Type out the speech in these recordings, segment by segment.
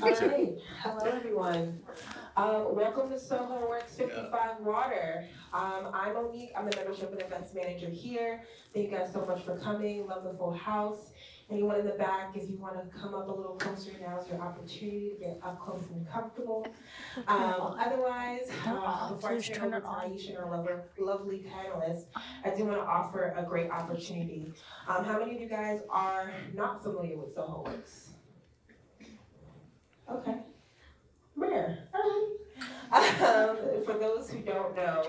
All right. Hello, everyone. Welcome to Soho Works 55 Water. I'm Monique. I'm the membership and events manager here. Thank you guys so much for coming. Love the full house. Anyone in the back, if you want to come up a little closer, now is your opportunity to get up close and comfortable. Otherwise, before I turn over to Ayesha and our lovely panelists, I do want to offer a great opportunity. How many of you guys are not familiar with Soho Works? Okay. Rare. For those who don't know,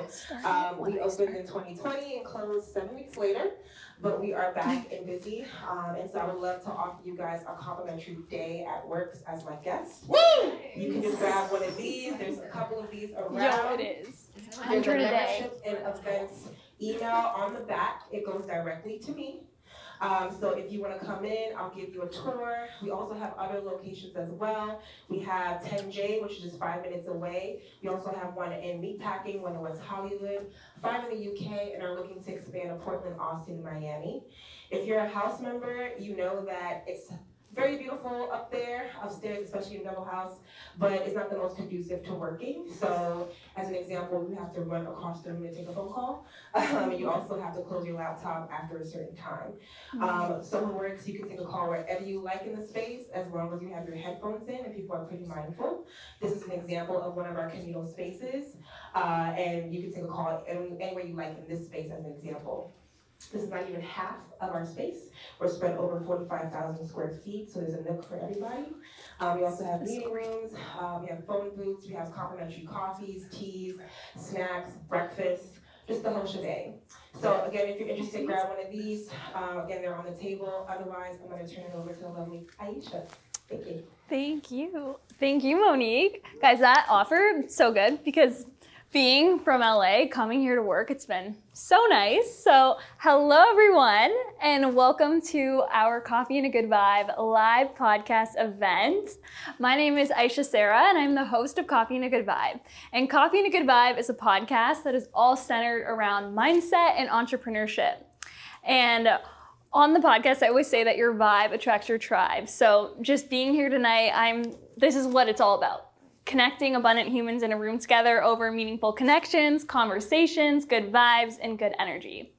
we opened in 2020 and closed 7 weeks later, but we are back and busy. And so I would love to offer you guys a complimentary day at Works as my guest. Woo! You can just grab one of these. There's a couple of these around. Yo, it is. There's a membership and events email on the back. It goes directly to me. So if you want to come in, I'll give you a tour. We also have other locations as well. We have 10J, which is just 5 minutes away. We also have one in Meatpacking, one in West Hollywood, 5 in the UK, and are looking to expand to Portland, Austin, Miami. If you're a house member, you know that it's very beautiful up there, upstairs, especially in Double House, but it's not the most conducive to working. So as an example, you have to run across the room to take a phone call. You also have to close your laptop after a certain time. Soho Works, you can take a call wherever you like in the space, as long as you have your headphones in, and people are pretty mindful. This is an example of one of our communal spaces, and you can take a call anywhere you like in this space as an example. This is not even half of our space. We're spread over 45,000 square feet, so there's a nook for everybody. We also have meeting rooms, we have phone booths, we have complimentary coffees, teas, snacks, breakfast, just the whole shebang. So again, if you're interested, grab one of these. Again, they're on the table. Otherwise, I'm going to turn it over to the lovely Ayesha. Thank you. Thank you. Thank you, Monique. Guys, that offer, so good, because being from LA, coming here to work, it's been so nice. So hello, everyone, and welcome to our Coffee and a Good Vibe live podcast event. My name is Ayesha Sehra, and I'm the host of Coffee and a Good Vibe. And Coffee and a Good Vibe is a podcast that is all centered around mindset and entrepreneurship. And on the podcast, I always say that your vibe attracts your tribe. So just being here tonight, this is what it's all about. Connecting abundant humans in a room together over meaningful connections, conversations, good vibes, and good energy.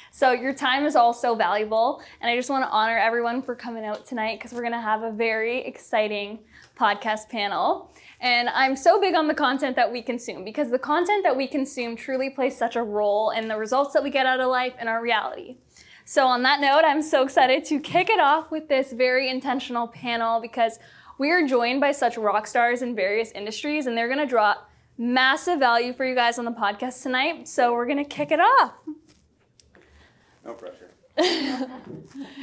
So your time is all so valuable, and I just want to honor everyone for coming out tonight because we're going to have a very exciting podcast panel. And I'm so big on the content that we consume because the content that we consume truly plays such a role in the results that we get out of life and our reality. So on that note, I'm so excited to kick it off with this very intentional panel because we are joined by such rock stars in various industries, and they're going to drop massive value for you guys on the podcast tonight. So we're going to kick it off. No pressure.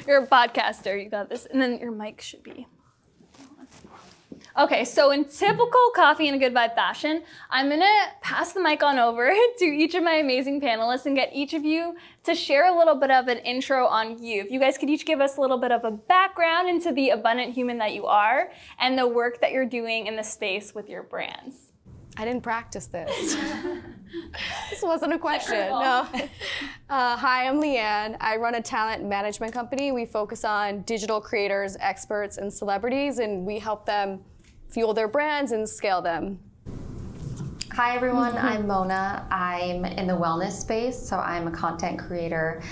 You're a podcaster. You got this. And then your mic should be. Okay, so in typical Coffee and a Good Vibe fashion, I'm going to pass the mic on over to each of my amazing panelists and get each of you to share a little bit of an intro on you. If you guys could each give us a little bit of a background into the abundant human that you are and the work that you're doing in the space with your brands. I didn't practice this. This wasn't a question. No. Hi, I'm Leanne. I run a talent management company. We focus on digital creators, experts, and celebrities, and we help them fuel their brands and scale them. Hi everyone, I'm Mona. I'm in the wellness space, so I'm a content creator.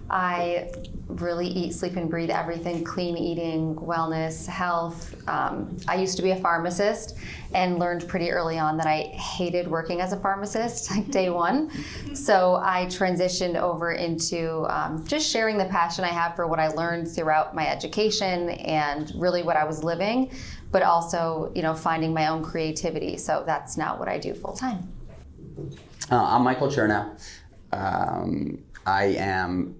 I really eat, sleep, and breathe everything, clean eating, wellness, health. I used to be a pharmacist and learned pretty early on that I hated working as a pharmacist, like day one. So I transitioned over into just sharing the passion I have for what I learned throughout my education and really what I was living, but also, finding my own creativity. So that's now what I do full time. I'm Michael Chernow. I am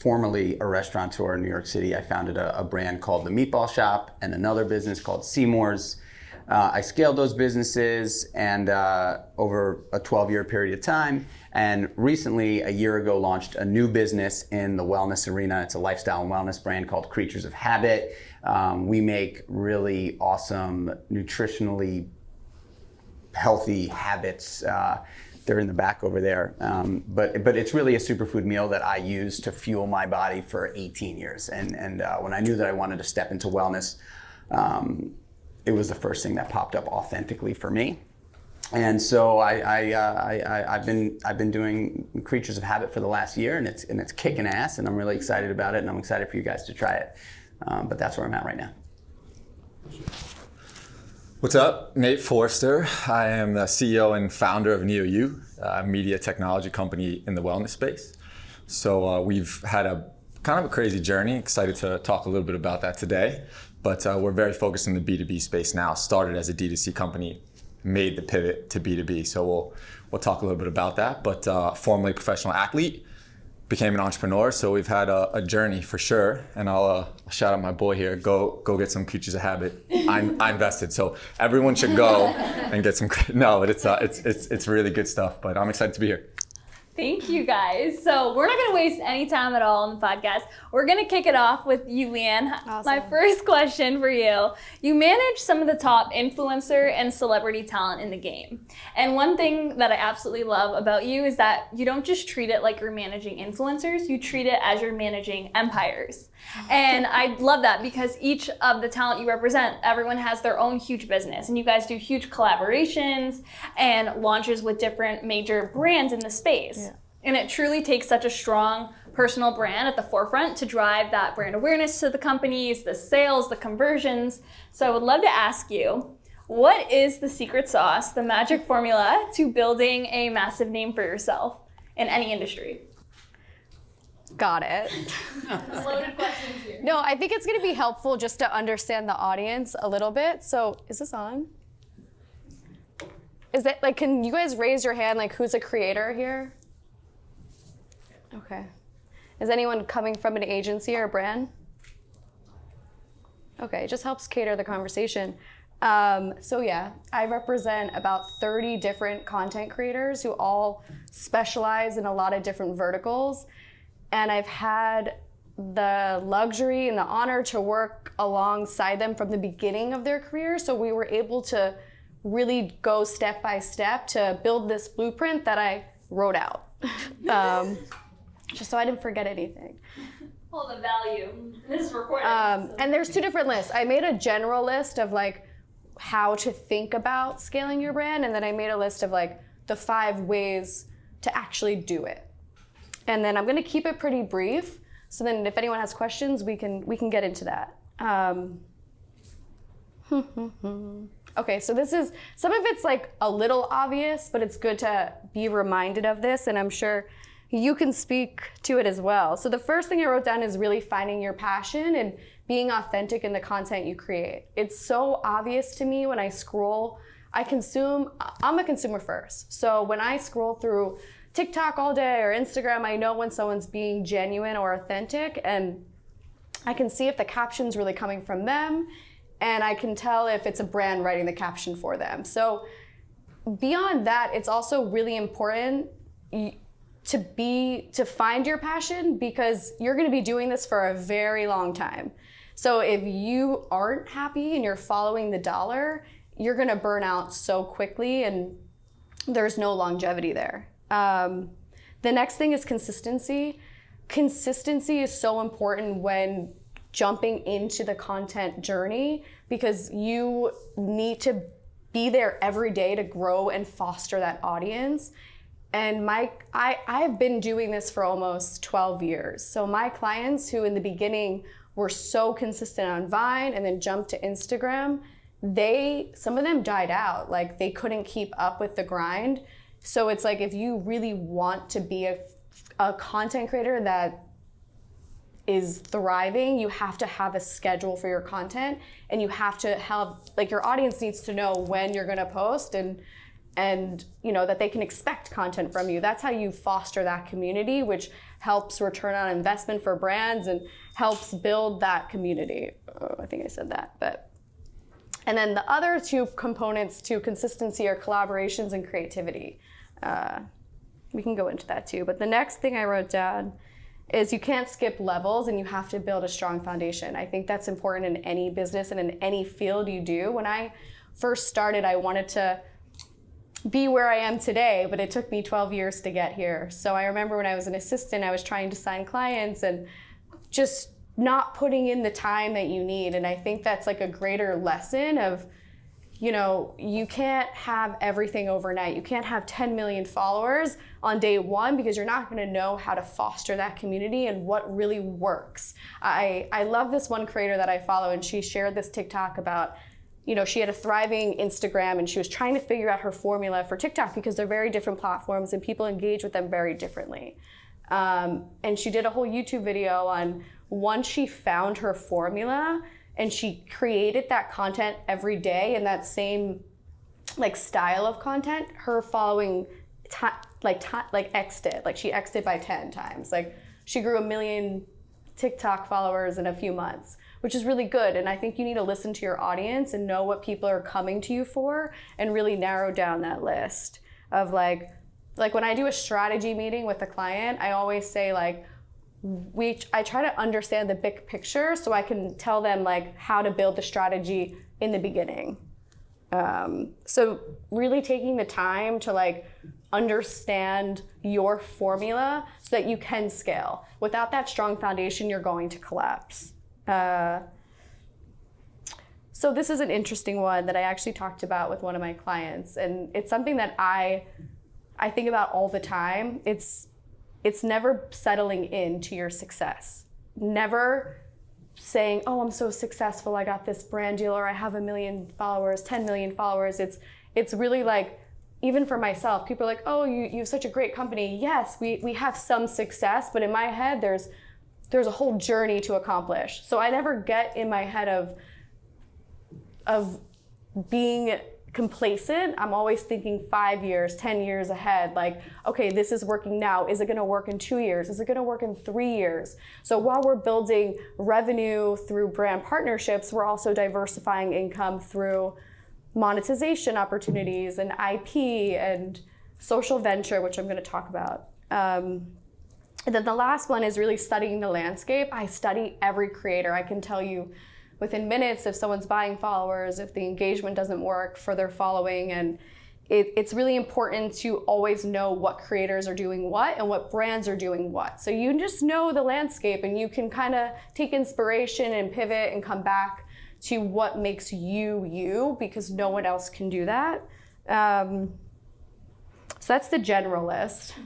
formerly a restaurateur in New York City. I founded a brand called The Meatball Shop and another business called Seamores. I scaled those businesses and over a 12-year period of time, and recently, a year ago, launched a new business in the wellness arena. It's a lifestyle and wellness brand called Creatures of Habit. We make really awesome, nutritionally healthy habits. They're in the back over there. But it's really a superfood meal that I use to fuel my body for 18 years. And when I knew that I wanted to step into wellness, it was the first thing that popped up authentically for me. And so I've been doing Creatures of Habit for the last year, and it's kicking ass, and I'm really excited about it, and I'm excited for you guys to try it. But that's where I'm at right now. What's up? Nate Forster. I am the CEO and founder of NEOU, a media technology company in the wellness space. So we've had a kind of a crazy journey. Excited to talk a little bit about that today. But we're very focused in the B2B space now. Started as a D2C company, made the pivot to B2B. So we'll talk a little bit about that. But formerly professional athlete, became an entrepreneur. So we've had a journey for sure. And I'll shout out my boy here. Go get some Creatures of Habit. I invested. So everyone should go and get some. No, but it's really good stuff. But I'm excited to be here. Thank you, guys. So we're not going to waste any time at all on the podcast. We're going to kick it off with you, Leanne. Awesome. My first question for you. You manage some of the top influencer and celebrity talent in the game. And one thing that I absolutely love about you is that you don't just treat it like you're managing influencers, you treat it as you're managing empires. And I love that because each of the talent you represent, everyone has their own huge business. And you guys do huge collaborations and launches with different major brands in the space. Yeah. And it truly takes such a strong personal brand at the forefront to drive that brand awareness to the companies, the sales, the conversions. So I would love to ask you, what is the secret sauce, the magic formula to building a massive name for yourself in any industry? Got it. Loaded questions here. No, I think it's going to be helpful just to understand the audience a little bit. So is this on? Is that like, can you guys raise your hand, like who's a creator here? Okay. Is anyone coming from an agency or a brand? Okay, it just helps cater the conversation. So yeah, I represent about 30 different content creators who all specialize in a lot of different verticals. And I've had the luxury and the honor to work alongside them from the beginning of their career. So we were able to really go step by step to build this blueprint that I wrote out. Just so I didn't forget anything. All the value. This is recorded. And there's two different lists. I made a general list of like how to think about scaling your brand, and then I made a list of like the 5 ways to actually do it. And then I'm going to keep it pretty brief, so then if anyone has questions, we can get into that. Okay, so this is, some of it's like a little obvious, but it's good to be reminded of this, and I'm sure you can speak to it as well. So the first thing I wrote down is really finding your passion and being authentic in the content you create. It's so obvious to me when I scroll. I'm a consumer first. So when I scroll through TikTok all day or Instagram, I know when someone's being genuine or authentic, and I can see if the caption's really coming from them, and I can tell if it's a brand writing the caption for them. So beyond that, it's also really important to find your passion, because you're going to be doing this for a very long time. So if you aren't happy and you're following the dollar, you're going to burn out so quickly, and there's no longevity there. The next thing is consistency. Consistency is so important when jumping into the content journey, because you need to be there every day to grow and foster that audience. And I've been doing this for almost 12 years. So my clients who in the beginning were so consistent on Vine and then jumped to Instagram, some of them died out. Like they couldn't keep up with the grind. So it's like, if you really want to be a content creator that is thriving, you have to have a schedule for your content, and you have to have, like, your audience needs to know when you're gonna post, and you know that they can expect content from you. That's how you foster that community, which helps return on investment for brands and helps build that community. Oh, I think I said that, and then the other 2 components to consistency are collaborations and creativity. We can go into that too, but the next thing I wrote down is you can't skip levels, and you have to build a strong foundation. I think that's important in any business and in any field you do. When I first started, I wanted to be where I am today, but it took me 12 years to get here. So I remember when I was an assistant, I was trying to sign clients, and just not putting in the time that you need. And I think that's like a greater lesson of, you can't have everything overnight. You can't have 10 million followers on day one, because you're not going to know how to foster that community and what really works. I love this one creator that I follow, and she shared this TikTok about, she had a thriving Instagram, and she was trying to figure out her formula for TikTok, because they're very different platforms and people engage with them very differently. And she did a whole YouTube video on once she found her formula and she created that content every day in that same style of content, her following X'd it. She X'd it by 10 times. She grew 1 million TikTok followers in a few months, which is really good. And I think you need to listen to your audience and know what people are coming to you for, and really narrow down that list of like when I do a strategy meeting with a client, I always say I try to understand the big picture so I can tell them how to build the strategy in the beginning. So really taking the time to understand your formula so that you can scale. Without that strong foundation, you're going to collapse. So this is an interesting one that I actually talked about with one of my clients, and it's something that I think about all the time. It's never settling into your success. Never saying, oh, I'm so successful, I got this brand deal, or I have 1 million followers, 10 million followers. It's really even for myself, people are like, oh, you have such a great company. Yes, we have some success, but in my head, there's a whole journey to accomplish. So I never get in my head of being complacent. I'm always thinking 5 years, 10 years ahead. Okay, this is working now. Is it gonna work in 2 years? Is it gonna work in 3 years? So while we're building revenue through brand partnerships, we're also diversifying income through monetization opportunities and IP and social venture, which I'm gonna talk about. And then the last one is really studying the landscape. I study every creator. I can tell you within minutes if someone's buying followers, if the engagement doesn't work for their following. And it's really important to always know what creators are doing what and what brands are doing what. So you just know the landscape, and you can kind of take inspiration and pivot and come back to what makes you you, because no one else can do that. So that's the general list.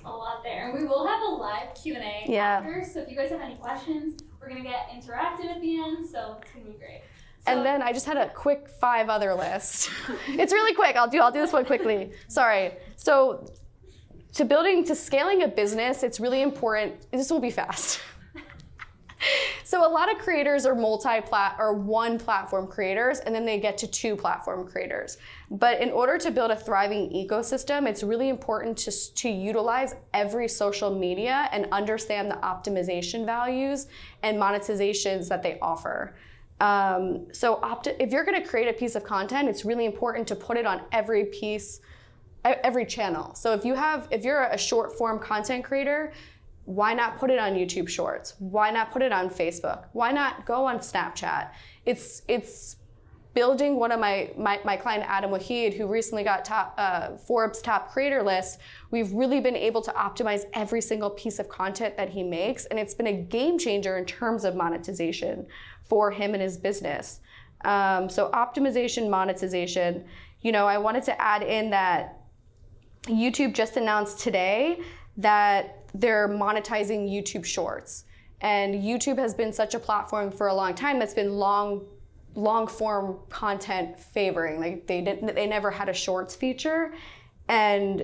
A lot there. We will have a live Q&A after, so if you guys have any questions, we're going to get interactive at the end, so it's going to be great. So, and then I just had a quick 5 other list. It's really quick. I'll do this one quickly. Sorry. So to scaling a business, it's really important. This will be fast. So a lot of creators are one platform creators, and then they get to 2 platform creators. But in order to build a thriving ecosystem, it's really important to utilize every social media and understand the optimization values and monetizations that they offer. If you're going to create a piece of content, it's really important to put it on every channel. So if you're a short form content creator, why not put it on YouTube Shorts? Why not put it on Facebook? Why not go on Snapchat? It's building one of my client, Adam Wahid, who recently got Forbes top creator list. We've really been able to optimize every single piece of content that he makes, and it's been a game changer in terms of monetization for him and his business. So optimization, monetization. I wanted to add in that YouTube just announced today that they're monetizing YouTube Shorts. And YouTube has been such a platform for a long time that's been long form content favoring. They never had a Shorts feature. And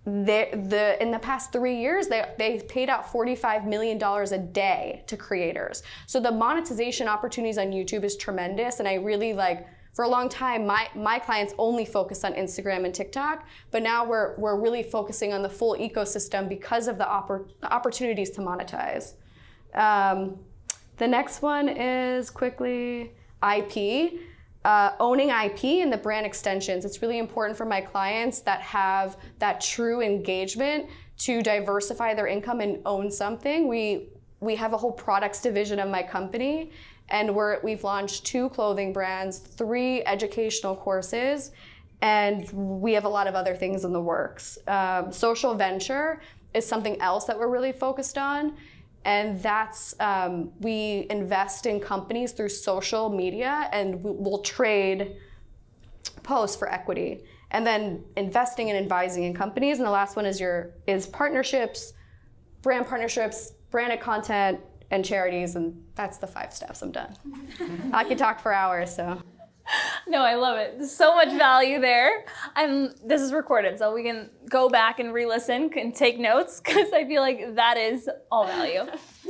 in the past 3 years, they paid out $45 million a day to creators. So the monetization opportunities on YouTube is tremendous. And I really for a long time, my clients only focused on Instagram and TikTok, but now we're really focusing on the full ecosystem because of the opportunities to monetize. The next one is quickly IP. Owning IP and the brand extensions. It's really important for my clients that have that true engagement to diversify their income and own something. We have a whole products division of my company, and we've launched 2 clothing brands, 3 educational courses, and we have a lot of other things in the works. Social venture is something else that we're really focused on. And that's, we invest in companies through social media, and we'll trade posts for equity. And then investing and advising in companies. And the last one is partnerships, branded content, and charities. And that's the 5 steps. I'm done. I could talk for hours, so. No, I love it. So much value there. This is recorded, so we can go back and re-listen and take notes, because I feel like that is all value.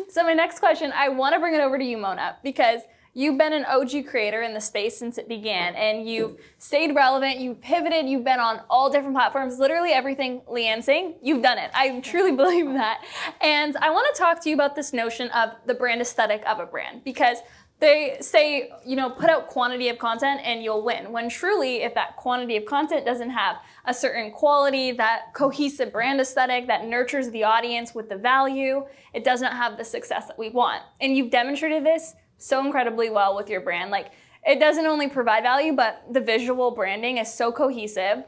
So my next question, I want to bring it over to you, Mona, because you've been an OG creator in the space since it began, and you've stayed relevant, you've pivoted, you've been on all different platforms, literally everything Leanne's saying, you've done it. I truly believe that. And I want to talk to you about this notion of the brand aesthetic of a brand, because they say, put out quantity of content and you'll win. When truly, if that quantity of content doesn't have a certain quality, that cohesive brand aesthetic that nurtures the audience with the value, it does not have the success that we want. And you've demonstrated this so incredibly well with your brand. Like, it doesn't only provide value, but the visual branding is so cohesive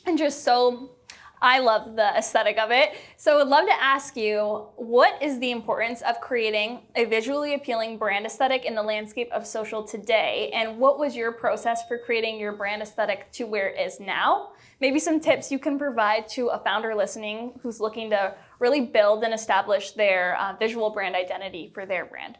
and just so, I love the aesthetic of it. So I would love to ask you, what is the importance of creating a visually appealing brand aesthetic in the landscape of social today? And what was your process for creating your brand aesthetic to where it is now? Maybe some tips you can provide to a founder listening who's looking to really build and establish their visual brand identity for their brand.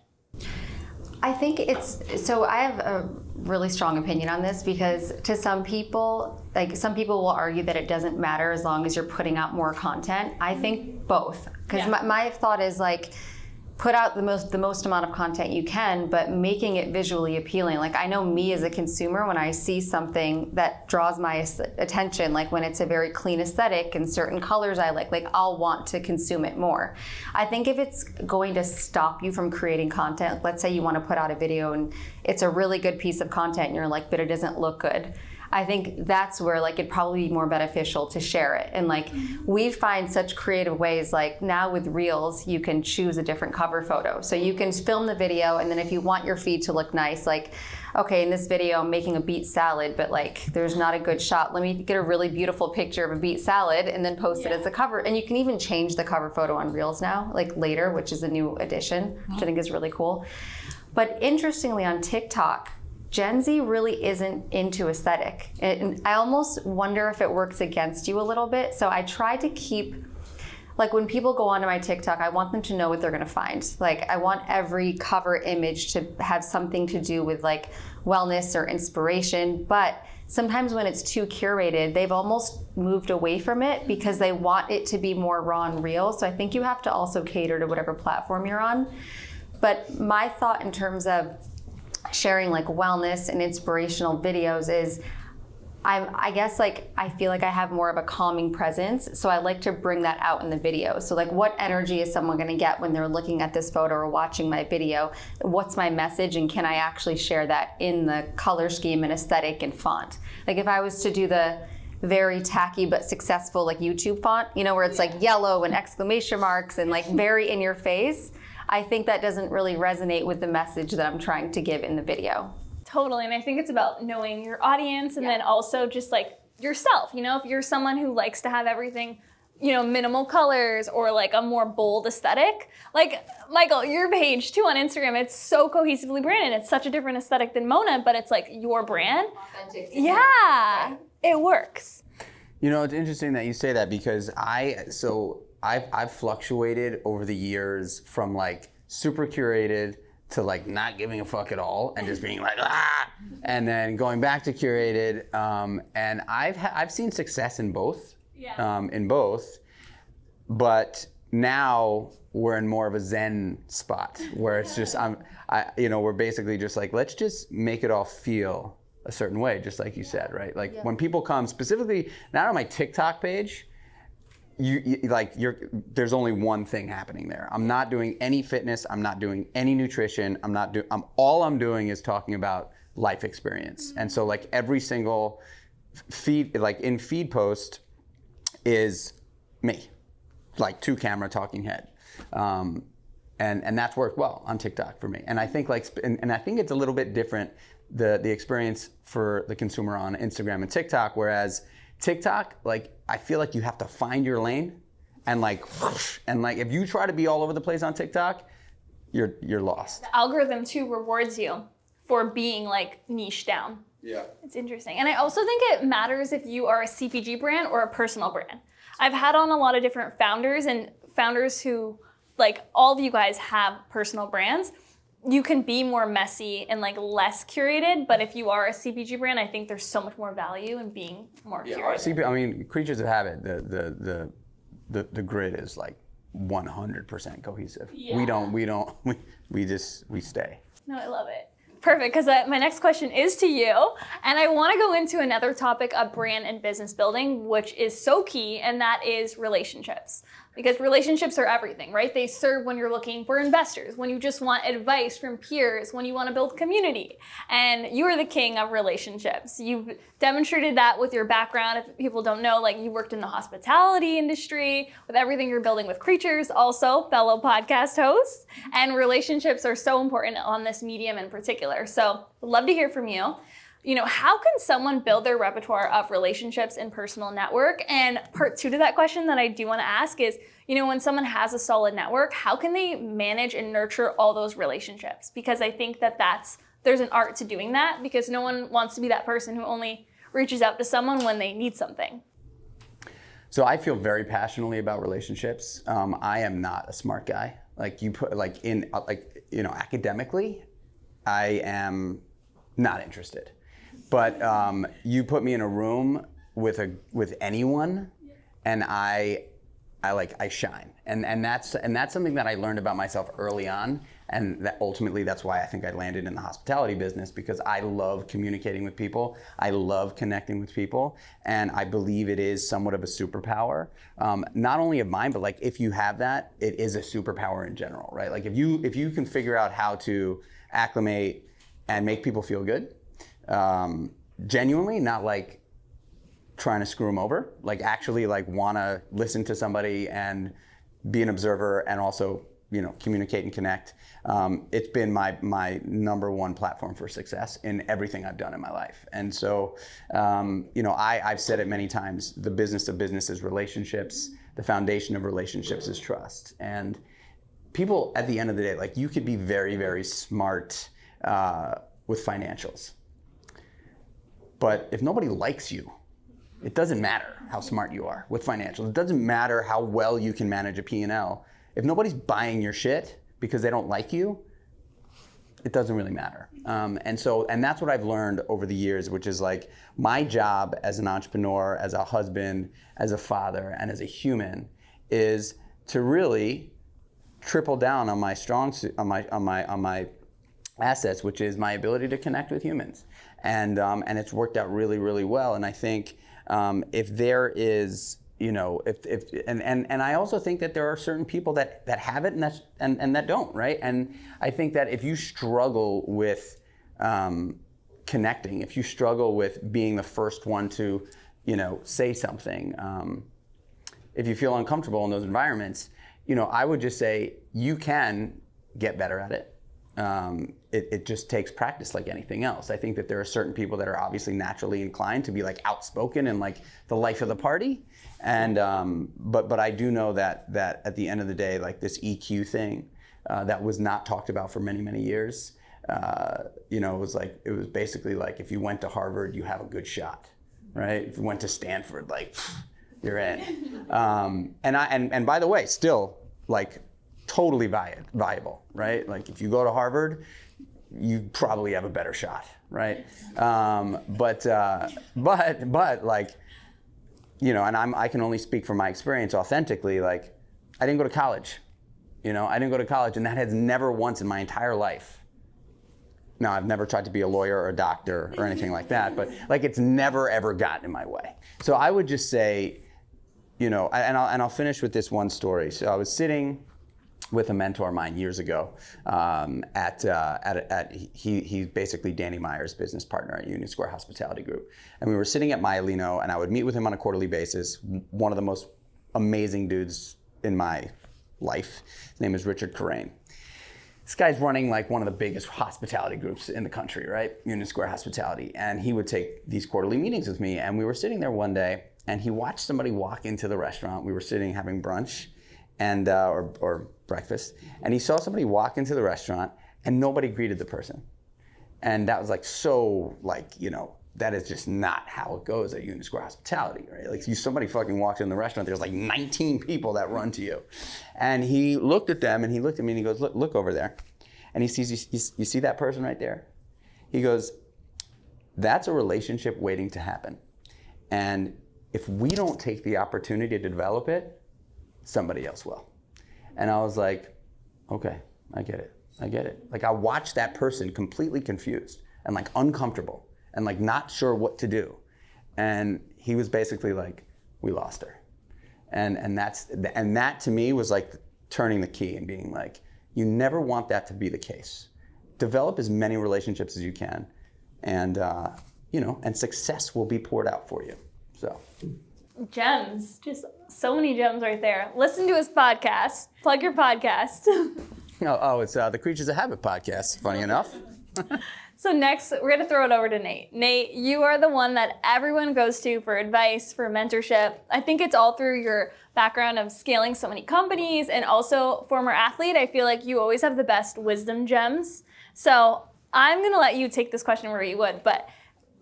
I think I have a really strong opinion on this, because to some people will argue that it doesn't matter as long as you're putting out more content. I think both, because my thought is like, put out the most amount of content you can, but making it visually appealing. Like, I know me as a consumer, when I see something that draws my attention, like when it's a very clean aesthetic and certain colors I like I'll want to consume it more. I think if it's going to stop you from creating content, let's say you want to put out a video and it's a really good piece of content and you're like, but it doesn't look good. I think that's where it'd probably be more beneficial to share it. And we find such creative ways, like now with Reels, you can choose a different cover photo. So you can film the video, and then if you want your feed to look nice, okay, in this video I'm making a beet salad, but there's not a good shot. Let me get a really beautiful picture of a beet salad and then post it as a cover. And you can even change the cover photo on Reels now, later, which is a new addition, which I think is really cool. But interestingly, on TikTok, Gen Z really isn't into aesthetic. And I almost wonder if it works against you a little bit. So I try to keep, when people go onto my TikTok, I want them to know what they're gonna find. I want every cover image to have something to do with wellness or inspiration. But sometimes when it's too curated, they've almost moved away from it because they want it to be more raw and real. So I think you have to also cater to whatever platform you're on. But my thought in terms of sharing wellness and inspirational videos is, I guess I feel like I have more of a calming presence, so I like to bring that out in the video. So what energy is someone going to get when they're looking at this photo or watching my video? What's my message, and can I actually share that in the color scheme and aesthetic and font? If I was to do the very tacky but successful YouTube font, where it's yellow and exclamation marks and very in your face, I think that doesn't really resonate with the message that I'm trying to give in the video. Totally, and I think it's about knowing your audience, and then also just yourself. If you're someone who likes to have everything, minimal colors or a more bold aesthetic. Michael, your page too on Instagram, it's so cohesively branded. It's such a different aesthetic than Mona, but it's your brand. Authentic. Yeah, it works. It's interesting that you say that, because I've fluctuated over the years from super curated to not giving a fuck at all and just being and then going back to curated, and I've seen success in both. But now we're in more of a zen spot where it's just we're basically just let's just make it all feel a certain way, just like you said, right? When people come specifically, not on my TikTok page, there's only one thing happening there. I'm not doing any fitness. I'm not doing any nutrition. All I'm doing is talking about life experience. And so every single feed, in feed post, is me, 2 camera talking head. And that's worked well on TikTok for me. And I think and I think it's a little bit different, the experience for the consumer on Instagram and TikTok, whereas TikTok, I feel you have to find your lane and like if you try to be all over the place on TikTok, you're lost. The algorithm too rewards you for being like niche down. Yeah. It's interesting. And I also think it matters if you are a CPG brand or a personal brand. I've had on a lot of different founders and founders who, like all of you guys have personal brands. You can be more messy and like less curated, but if you are a CPG brand, I think there's so much more value in being more curated. I mean, Creatures of Habit, the grid is like 100% cohesive. Yeah. We stay. No, I love it. Perfect, because my next question is to you, and I want to go into another topic of brand and business building, which is so key, and that is relationships. Because relationships are everything, right? They serve when you're looking for investors, when you just want advice from peers, when you want to build community. And you are the king of relationships. You've demonstrated that with your background. If people don't know, like you worked in the hospitality industry, with everything you're building with Kreatures, also fellow podcast hosts. And relationships are so important on this medium in particular. So I'd love to hear from you. You know, how can someone build their repertoire of relationships and personal network? And part two to that question that I do want to ask is, you know, when someone has a solid network, how can they manage and nurture all those relationships? Because I think that there's an art to doing that, because no one wants to be that person who only reaches out to someone when they need something. So I feel very passionately about relationships. I am not a smart guy. Academically, I am not interested. But you put me in a room with anyone, and I shine, and that's something that I learned about myself early on, and that ultimately that's why I think I landed in the hospitality business, because I love communicating with people, I love connecting with people, and I believe it is somewhat of a superpower, not only of mine, but like if you have that, it is a superpower in general, right? Like if you can figure out how to acclimate and make people feel good. Genuinely, not like trying to screw them over, like actually like want to listen to somebody and be an observer and also, you know, communicate and connect. It's been my number one platform for success in everything I've done in my life. And so, you know, I've said it many times, the business of business is relationships. The foundation of relationships is trust. And people at the end of the day, like you could be very, very smart with financials. But if nobody likes you, it doesn't matter how smart you are with financials. It doesn't matter how well you can manage a P&L. If nobody's buying your shit because they don't like you, it doesn't really matter. And that's what I've learned over the years, which is like my job as an entrepreneur, as a husband, as a father, and as a human is to really triple down on my on my assets, which is my ability to connect with humans. And it's worked out really, really well. And I think if there is, you know, and I also think that there are certain people that have it and that don't, right? And I think that if you struggle with connecting, if you struggle with being the first one to, you know, say something, if you feel uncomfortable in those environments, you know, I would just say you can get better at it. It just takes practice like anything else. I think that there are certain people that are obviously naturally inclined to be like outspoken and like the life of the party. And but I do know that at the end of the day, like this EQ thing that was not talked about for many, many years, you know, it was basically like if you went to Harvard, you have a good shot, right? If you went to Stanford, like you're in. And by the way, still like totally viable, right? Like if you go to Harvard, you probably have a better shot, right? But like, you know, and I can only speak from my experience authentically. Like, I didn't go to college, you know, and that has never once in my entire life. Now, I've never tried to be a lawyer or a doctor or anything like that, but like it's never ever gotten in my way. So I would just say, you know, and I'll finish with this one story. So I was sitting with a mentor of mine years ago he's basically Danny Meyer's business partner at Union Square Hospitality Group. And we were sitting at Maialino, and I would meet with him on a quarterly basis, one of the most amazing dudes in my life. His name is Richard Corain. This guy's running like one of the biggest hospitality groups in the country, right? Union Square Hospitality. And he would take these quarterly meetings with me, and we were sitting there one day, and he watched somebody walk into the restaurant. We were sitting having brunch and or breakfast, and he saw somebody walk into the restaurant and nobody greeted the person. And that was like, so like, you know, that is just not how it goes at Union Square Hospitality, right? Like somebody fucking walks in the restaurant, there's like 19 people that run to you. And he looked at them and he looked at me and he goes, look over there. And he sees, you see that person right there? He goes, that's a relationship waiting to happen. And if we don't take the opportunity to develop it, somebody else will. And I was like, okay, I get it. Like I watched that person completely confused and like uncomfortable and like not sure what to do. And he was basically like, we lost her. And that to me was like turning the key and being like, you never want that to be the case. Develop as many relationships as you can, and you know, and success will be poured out for you. So, gems, just so many gems right there. Listen to his podcast. Plug your podcast. It's the Creatures of Habit podcast. Funny enough. So next, we're gonna throw it over to Nate. Nate, you are the one that everyone goes to for advice, for mentorship. I think it's all through your background of scaling so many companies and also former athlete. I feel like you always have the best wisdom gems. So I'm gonna let you take this question where you would, but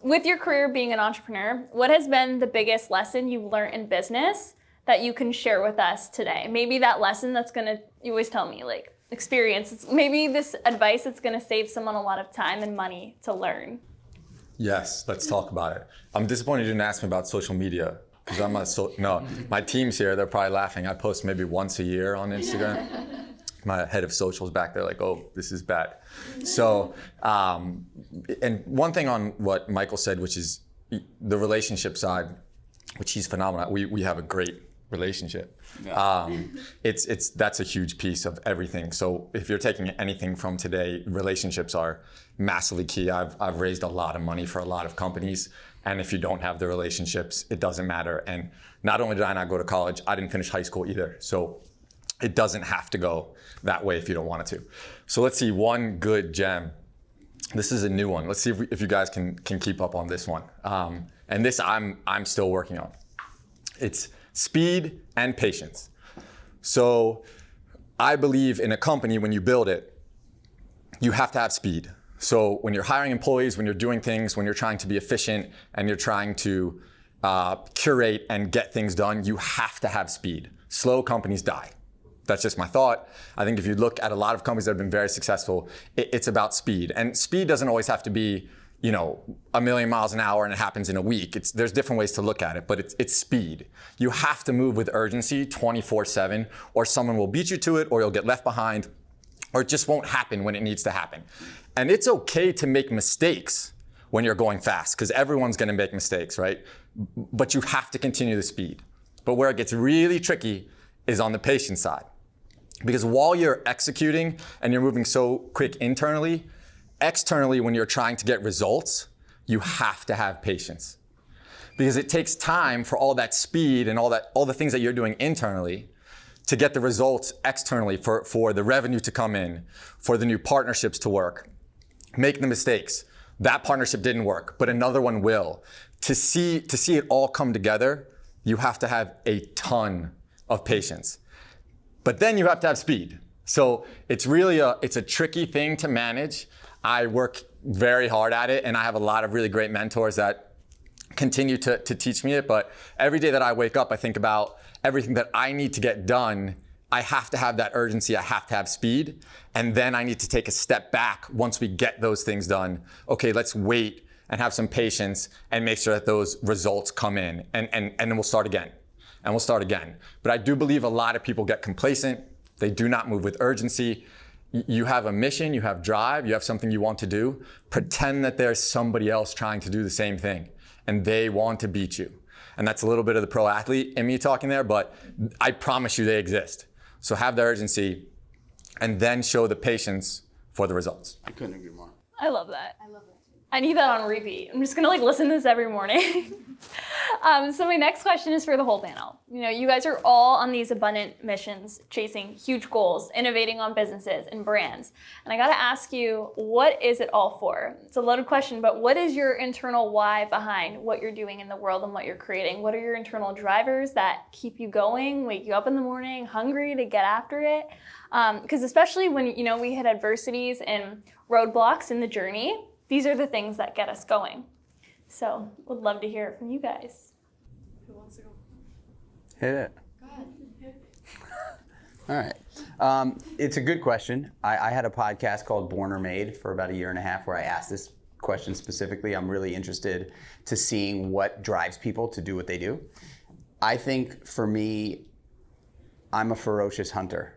with your career being an entrepreneur, what has been the biggest lesson you've learned in business that you can share with us today? Maybe that lesson that's gonna, you always tell me, like, experience. It's maybe this advice that's going to save someone a lot of time and money to learn. Yes, let's talk about it. I'm disappointed you didn't ask me about social media because I'm no, my team's here. They're probably laughing. I post maybe once a year on Instagram. My head of socials back there like, oh, this is bad. So, and one thing on what Michael said, which is the relationship side, which he's phenomenal. We have a great relationship. Yeah. That's a huge piece of everything. So if you're taking anything from today, relationships are massively key. I've raised a lot of money for a lot of companies, and if you don't have the relationships, it doesn't matter. And not only did I not go to college, I didn't finish high school either. So it doesn't have to go that way if you don't want it to. So let's see, one good gem. This is a new one. Let's see if you guys can keep up on this one. And this I'm still working on. It's speed and patience. So I believe in a company, when you build it, you have to have speed. So when you're hiring employees, when you're doing things, when you're trying to be efficient and you're trying to curate and get things done, you have to have speed. Slow companies die. That's just my thought. I think if you look at a lot of companies that have been very successful, it's about speed. And speed doesn't always have to be, you know, 1,000,000 miles an hour and it happens in a week. There's different ways to look at it, but it's speed. You have to move with urgency 24/7, or someone will beat you to it, or you'll get left behind, or it just won't happen when it needs to happen. And it's okay to make mistakes when you're going fast, because everyone's gonna make mistakes, right? But you have to continue the speed. But where it gets really tricky is on the patience side. Because while you're executing and you're moving so quick internally, externally, when you're trying to get results, you have to have patience. Because it takes time for all that speed and all the things that you're doing internally to get the results externally, for the revenue to come in, for the new partnerships to work. Make the mistakes. That partnership didn't work, but another one will. To see it all come together, you have to have a ton of patience. But then you have to have speed. So it's really it's a tricky thing to manage. I work very hard at it, and I have a lot of really great mentors that continue to teach me it. But every day that I wake up, I think about everything that I need to get done. I have to have that urgency. I have to have speed. And then I need to take a step back once we get those things done. Okay, let's wait and have some patience and make sure that those results come in. And then we'll start again. And we'll start again. But I do believe a lot of people get complacent. They do not move with urgency. You have a mission, you have drive, you have something you want to do. Pretend that there's somebody else trying to do the same thing, and they want to beat you. And that's a little bit of the pro athlete in me talking there, but I promise you they exist. So have the urgency, and then show the patience for the results. I couldn't agree more. I love that. I love that too. I need that on repeat. I'm just gonna listen to this every morning. So my next question is for the whole panel. You know, you guys are all on these abundant missions, chasing huge goals, innovating on businesses and brands. And I gotta ask you, what is it all for? It's a loaded question, but what is your internal why behind what you're doing in the world and what you're creating? What are your internal drivers that keep you going, wake you up in the morning, hungry to get after it? Because especially when, you know, we hit adversities and roadblocks in the journey, these are the things that get us going. So would love to hear it from you guys. Who wants to go? Hit it. Go ahead. All right. It's a good question. I had a podcast called Born or Made for about 1.5 years where I asked this question specifically. I'm really interested to seeing what drives people to do what they do. I think for me, I'm a ferocious hunter.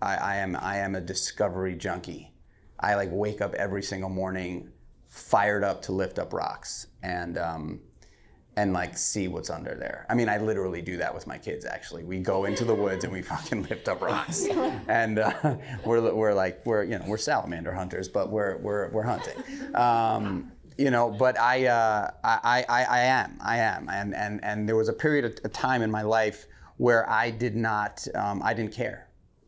I am a discovery junkie. I like wake up every single morning fired up to lift up rocks and like see what's under there. I mean, I literally do that with my kids. Actually, we go into the woods and we fucking lift up rocks, and we're salamander hunters, but we're hunting. You know, but I am, and there was a period of time in my life where I didn't care.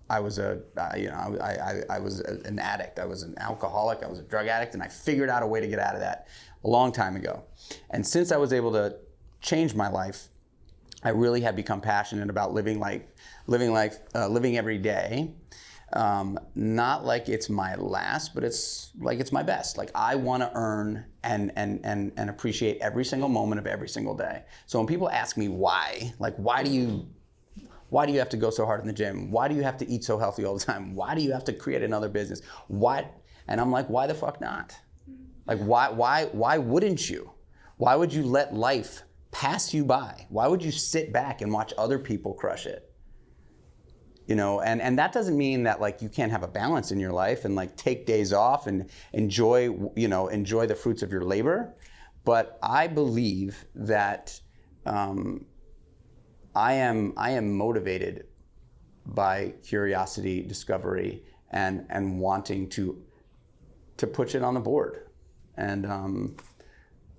I was I was an addict. I was an alcoholic. I was a drug addict, and I figured out a way to get out of that a long time ago. And since I was able to change my life, I really have become passionate about living every day, not like it's my last, but it's like it's my best. Like I want to earn and appreciate every single moment of every single day. So when people ask me why, like why do you have to go so hard in the gym? Why do you have to eat so healthy all the time? Why do you have to create another business? Why? And I'm like, why the fuck not? Like, why wouldn't you? Why would you let life pass you by? Why would you sit back and watch other people crush it? You know, and that doesn't mean that like you can't have a balance in your life and like take days off and enjoy the fruits of your labor. But I believe that I am motivated by curiosity, discovery, and wanting to push it on the board, and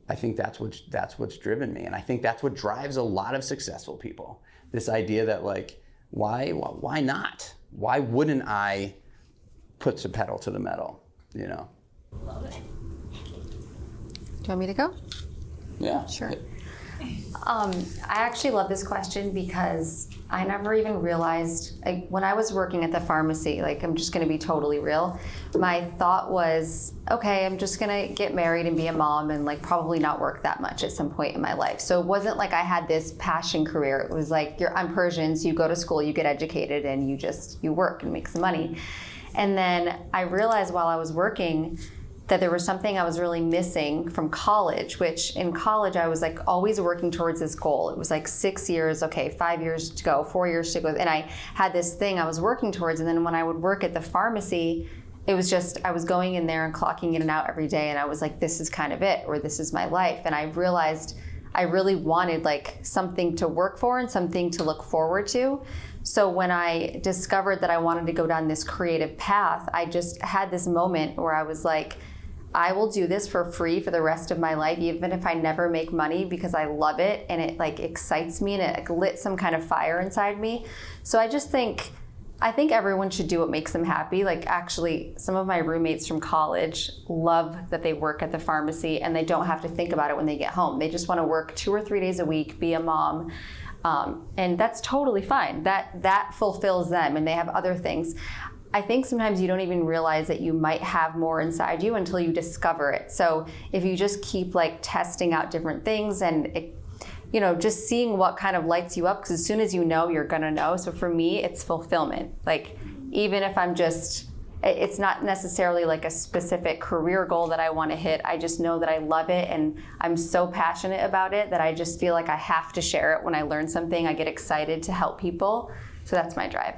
I think that's what's driven me, and I think that's what drives a lot of successful people. This idea that like, why not? Why wouldn't I put the pedal to the metal? You know. Love it. Do you want me to go? Yeah. Sure. I actually love this question because I never even realized, like, when I was working at the pharmacy, like, I'm just going to be totally real. My thought was, okay, I'm just going to get married and be a mom and like probably not work that much at some point in my life. So it wasn't like I had this passion career. It was like, I'm Persian, so you go to school, you get educated, and you work and make some money. And then I realized while I was working that there was something I was really missing from college, which in college I was like always working towards this goal. It was like 6 years, okay, 5 years to go, 4 years to go. And I had this thing I was working towards. And then when I would work at the pharmacy, it was just, I was going in there and clocking in and out every day. And I was like, this is kind of it, or this is my life. And I realized I really wanted like something to work for and something to look forward to. So when I discovered that I wanted to go down this creative path, I just had this moment where I was like, I will do this for free for the rest of my life, even if I never make money, because I love it and it like excites me and it lit some kind of fire inside me. So I think everyone should do what makes them happy. Like actually, some of my roommates from college love that they work at the pharmacy and they don't have to think about it when they get home. They just want to work 2 or 3 days a week, be a mom. And that's totally fine. That fulfills them and they have other things. I think sometimes you don't even realize that you might have more inside you until you discover it. So if you just keep like testing out different things and just seeing what kind of lights you up, because as soon as you know, you're gonna know. So for me, it's fulfillment. Like even if it's not necessarily like a specific career goal that I want to hit. I just know that I love it and I'm so passionate about it that I just feel like I have to share it. When I learn something, I get excited to help people. So that's my drive.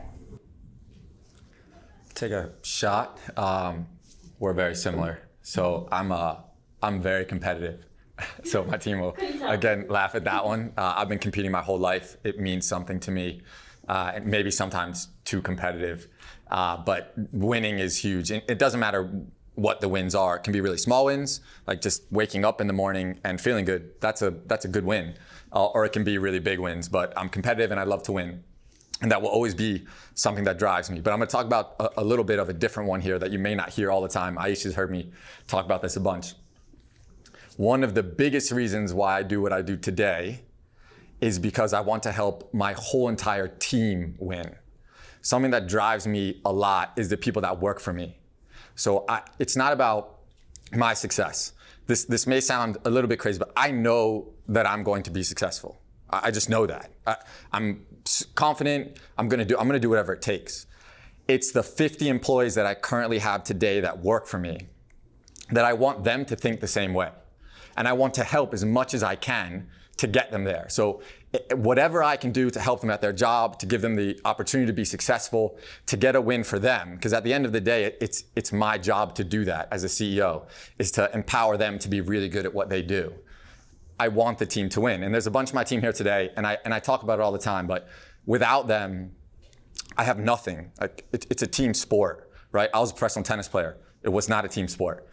Take a shot. We're very similar. So I'm very competitive. So my team will again laugh at that one. I've been competing my whole life. It means something to me. Maybe sometimes too competitive, but winning is huge. It doesn't matter what the wins are. It can be really small wins, like just waking up in the morning and feeling good. That's a good win. Or it can be really big wins, but I'm competitive and I love to win. And that will always be something that drives me. But I'm gonna talk about a little bit of a different one here that you may not hear all the time. Ayesha's heard me talk about this a bunch. One of the biggest reasons why I do what I do today is because I want to help my whole entire team win. Something that drives me a lot is the people that work for me. So it's not about my success. This may sound a little bit crazy, but I know that I'm going to be successful. I just know that. I'm confident. I'm gonna do whatever it takes. It's the 50 employees that I currently have today that work for me that I want them to think the same way. And I want to help as much as I can to get them there. So whatever I can do to help them at their job, to give them the opportunity to be successful, to get a win for them, because at the end of the day, it's my job to do that as a CEO, is to empower them to be really good at what they do. I want the team to win. And there's a bunch of my team here today, and I talk about it all the time, but without them, I have nothing. It's a team sport, right? I was a professional tennis player. It was not a team sport.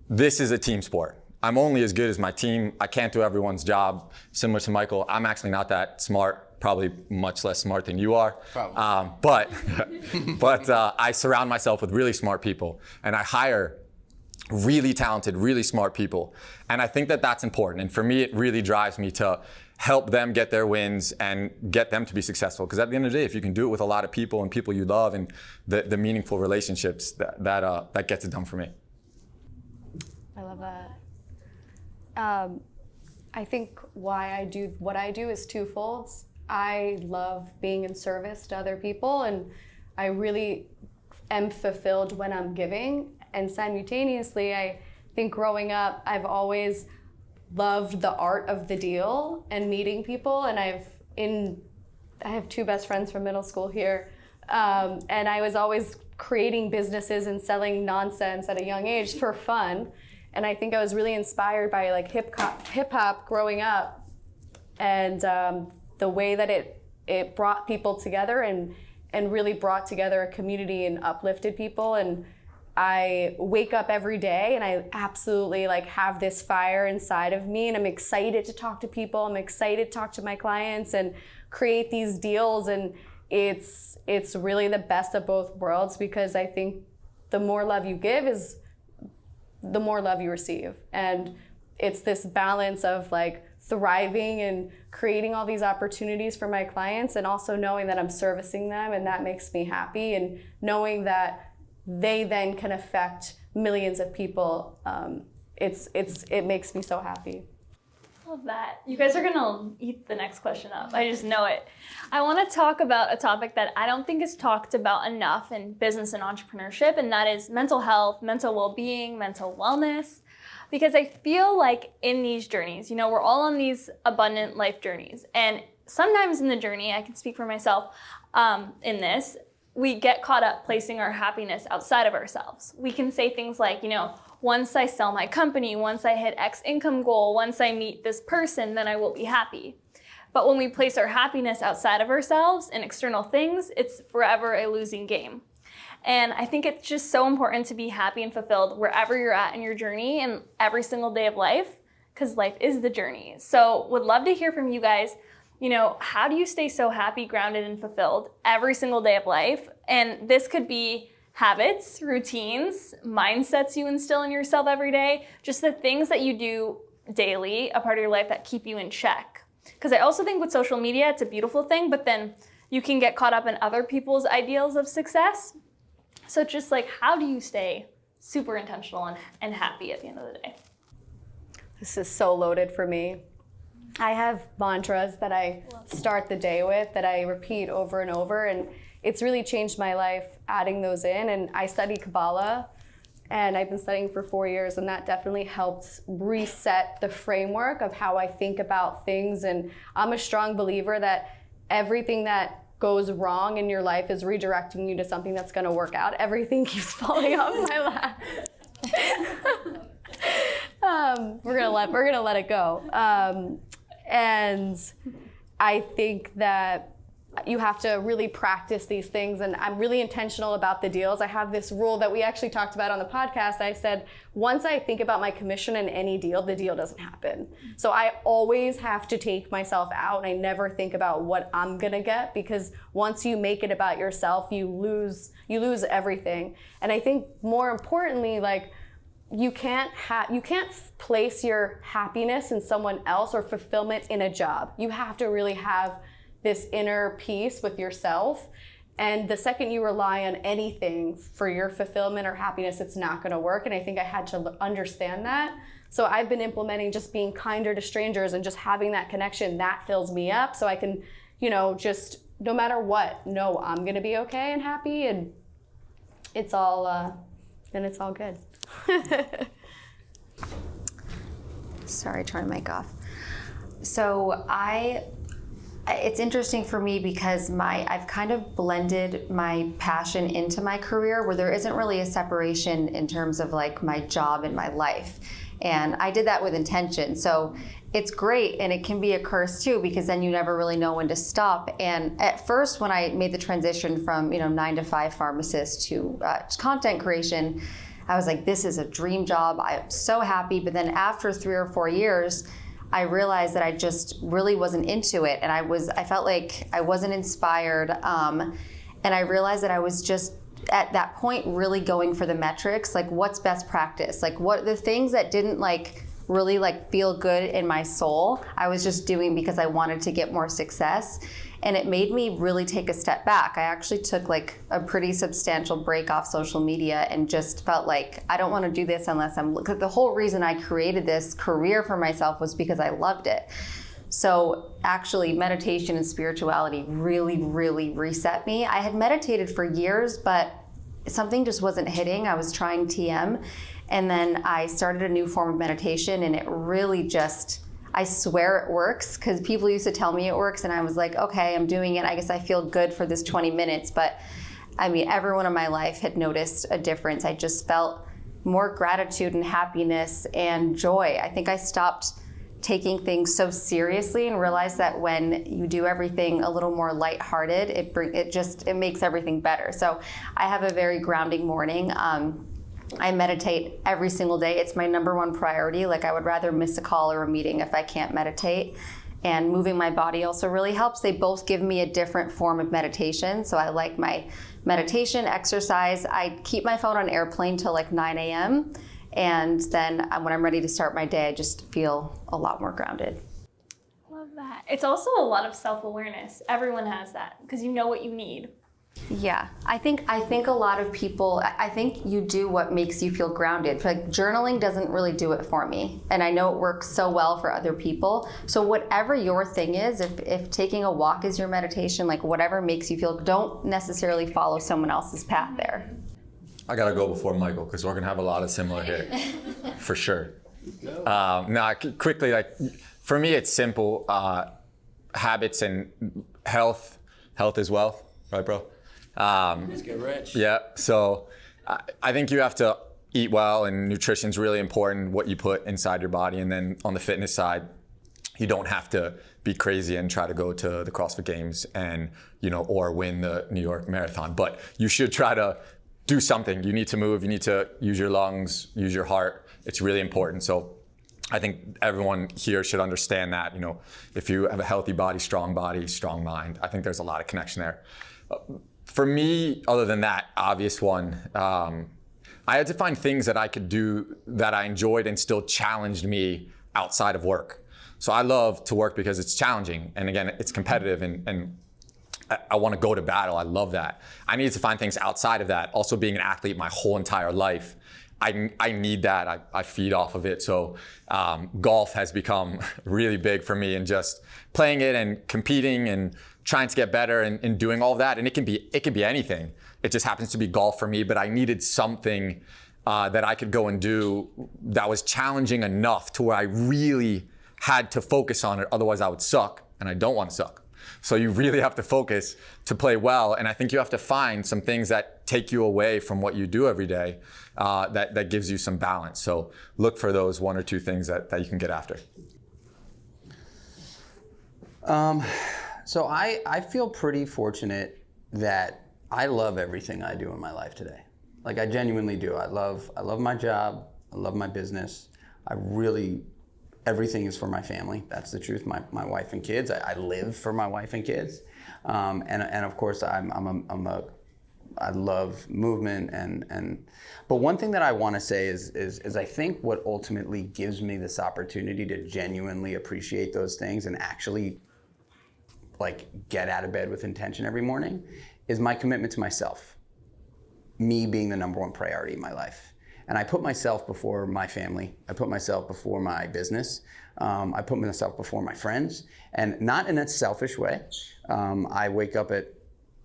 This is a team sport. I'm only as good as my team. I can't do everyone's job. Similar to Michael, I'm actually not that smart, probably much less smart than you are. But I surround myself with really smart people, and I hire really talented, really smart people. And I think that that's important. And for me, it really drives me to help them get their wins and get them to be successful. Because at the end of the day, if you can do it with a lot of people and people you love and the meaningful relationships, that gets it done for me. I love that. I think why I do what I do is twofold. I love being in service to other people, and I really am fulfilled when I'm giving. And simultaneously, I think growing up, I've always loved the art of the deal and meeting people. And I have two best friends from middle school here, and I was always creating businesses and selling nonsense at a young age for fun. And I think I was really inspired by like hip hop growing up, and the way that it brought people together and really brought together a community and uplifted people. And I wake up every day and I absolutely like have this fire inside of me, and I'm excited to talk to people. I'm excited to talk to my clients and create these deals. And it's really the best of both worlds, because I think the more love you give is the more love you receive. And it's this balance of like thriving and creating all these opportunities for my clients, and also knowing that I'm servicing them, and that makes me happy, and knowing that they then can affect millions of people. It makes me so happy. Love that. You guys are gonna eat the next question up. I just know it. I want to talk about a topic that I don't think is talked about enough in business and entrepreneurship, and that is mental health, mental well-being, mental wellness. Because I feel like in these journeys, we're all on these abundant life journeys, and sometimes in the journey, I can speak for myself in this, we get caught up placing our happiness outside of ourselves. We can say things like, once I sell my company, once I hit X income goal, once I meet this person, then I will be happy. But when we place our happiness outside of ourselves in external things, it's forever a losing game. And I think it's just so important to be happy and fulfilled wherever you're at in your journey and every single day of life, because life is the journey. So would love to hear from you guys. How do you stay so happy, grounded, and fulfilled every single day of life? And this could be habits, routines, mindsets you instill in yourself every day, just the things that you do daily, a part of your life that keep you in check. Because I also think with social media, it's a beautiful thing, but then you can get caught up in other people's ideals of success. So just like, how do you stay super intentional and happy at the end of the day? This is so loaded for me. I have mantras that I start the day with that I repeat over and over, and it's really changed my life adding those in. And I study Kabbalah, and I've been studying for 4 years, and that definitely helped reset the framework of how I think about things. And I'm a strong believer that everything that goes wrong in your life is redirecting you to something that's going to work out. Everything keeps falling off my lap. We're gonna let it go. And I think that you have to really practice these things, and I'm really intentional about the deals. I have this rule that we actually talked about on the podcast. I said, once I think about my commission in any deal, the deal doesn't happen. So I always have to take myself out, and I never think about what I'm gonna get, because once you make it about yourself, you lose everything. And I think more importantly, like, you can't place your happiness in someone else or fulfillment in a job. You have to really have this inner peace with yourself. And the second you rely on anything for your fulfillment or happiness, it's not gonna work. And I think I had to understand that. So I've been implementing just being kinder to strangers and just having that connection. That fills me up, so I can, just no matter what, know I'm gonna be okay and happy, and it's all good. Sorry, turn my mic off. So it's interesting for me because I've kind of blended my passion into my career, where there isn't really a separation in terms of like my job and my life. And I did that with intention. So it's great, and it can be a curse too, because then you never really know when to stop. And at first, when I made the transition from 9 to 5 pharmacist to content creation, I was like, this is a dream job. I'm so happy. But then after 3 or 4 years, I realized that I just really wasn't into it, and I felt like I wasn't inspired, and I realized that I was just at that point really going for the metrics, like what's best practice, like what the things that didn't really feel good in my soul, I was just doing because I wanted to get more success. And it made me really take a step back. I actually took a pretty substantial break off social media and just felt like I don't want to do this unless because the whole reason I created this career for myself was because I loved it. So actually meditation and spirituality really, really reset me. I had meditated for years, but something just wasn't hitting. I was trying TM, and then I started a new form of meditation, and it really just, I swear it works, because people used to tell me it works, and I was like, okay, I'm doing it. I guess I feel good for this 20 minutes. But I mean, everyone in my life had noticed a difference. I just felt more gratitude and happiness and joy. I think I stopped taking things so seriously and realized that when you do everything a little more lighthearted, it makes everything better. So I have a very grounding morning. I meditate every single day. It's my #1 priority. I would rather miss a call or a meeting if I can't meditate. And moving my body also really helps. They both give me a different form of meditation. So I like my meditation, exercise. I keep my phone on airplane till 9 a.m. And then when I'm ready to start my day, I just feel a lot more grounded. Love that. It's also a lot of self-awareness. Everyone has that, because you know what you need. Yeah, I think a lot of people, I think you do what makes you feel grounded. Journaling doesn't really do it for me. And I know it works so well for other people. So whatever your thing is, if taking a walk is your meditation, whatever makes you feel, don't necessarily follow someone else's path there. I gotta go before Michael, because we're gonna have a lot of similar here, for sure. Quickly, for me, it's simple. Habits and health is wealth, right, bro? Let's get rich. Yeah, so I think you have to eat well, and nutrition's really important, what you put inside your body. And then on the fitness side, you don't have to be crazy and try to go to the CrossFit Games and, or win the New York Marathon. But you should try to do something. You need to move, you need to use your lungs, use your heart. It's really important. So I think everyone here should understand that, if you have a healthy body, strong mind, I think there's a lot of connection there. For me, other than that obvious one, I had to find things that I could do that I enjoyed and still challenged me outside of work. So I love to work because it's challenging. And again, it's competitive, and I want to go to battle. I love that. I needed to find things outside of that. Also, being an athlete my whole entire life, I need that. I feed off of it. So golf has become really big for me, and just playing it and competing and trying to get better and doing all of that. And it can be anything. It just happens to be golf for me, but I needed something that I could go and do that was challenging enough to where I really had to focus on it. Otherwise I would suck, and I don't want to suck. So you really have to focus to play well. And I think you have to find some things that take you away from what you do every day, that gives you some balance. So look for those 1 or 2 things that you can get after. So I feel pretty fortunate that I love everything I do in my life today. Like I genuinely do. I love my job. I love my business. Everything is for my family. That's the truth. My wife and kids. I live for my wife and kids. And of course I love movement but one thing that I want to say is I think what ultimately gives me this opportunity to genuinely appreciate those things and actually like get out of bed with intention every morning is my commitment to myself. Me being the number one priority in my life. And I put myself before my family. I put myself before my business. I put myself before my friends, and not in a selfish way. I wake up at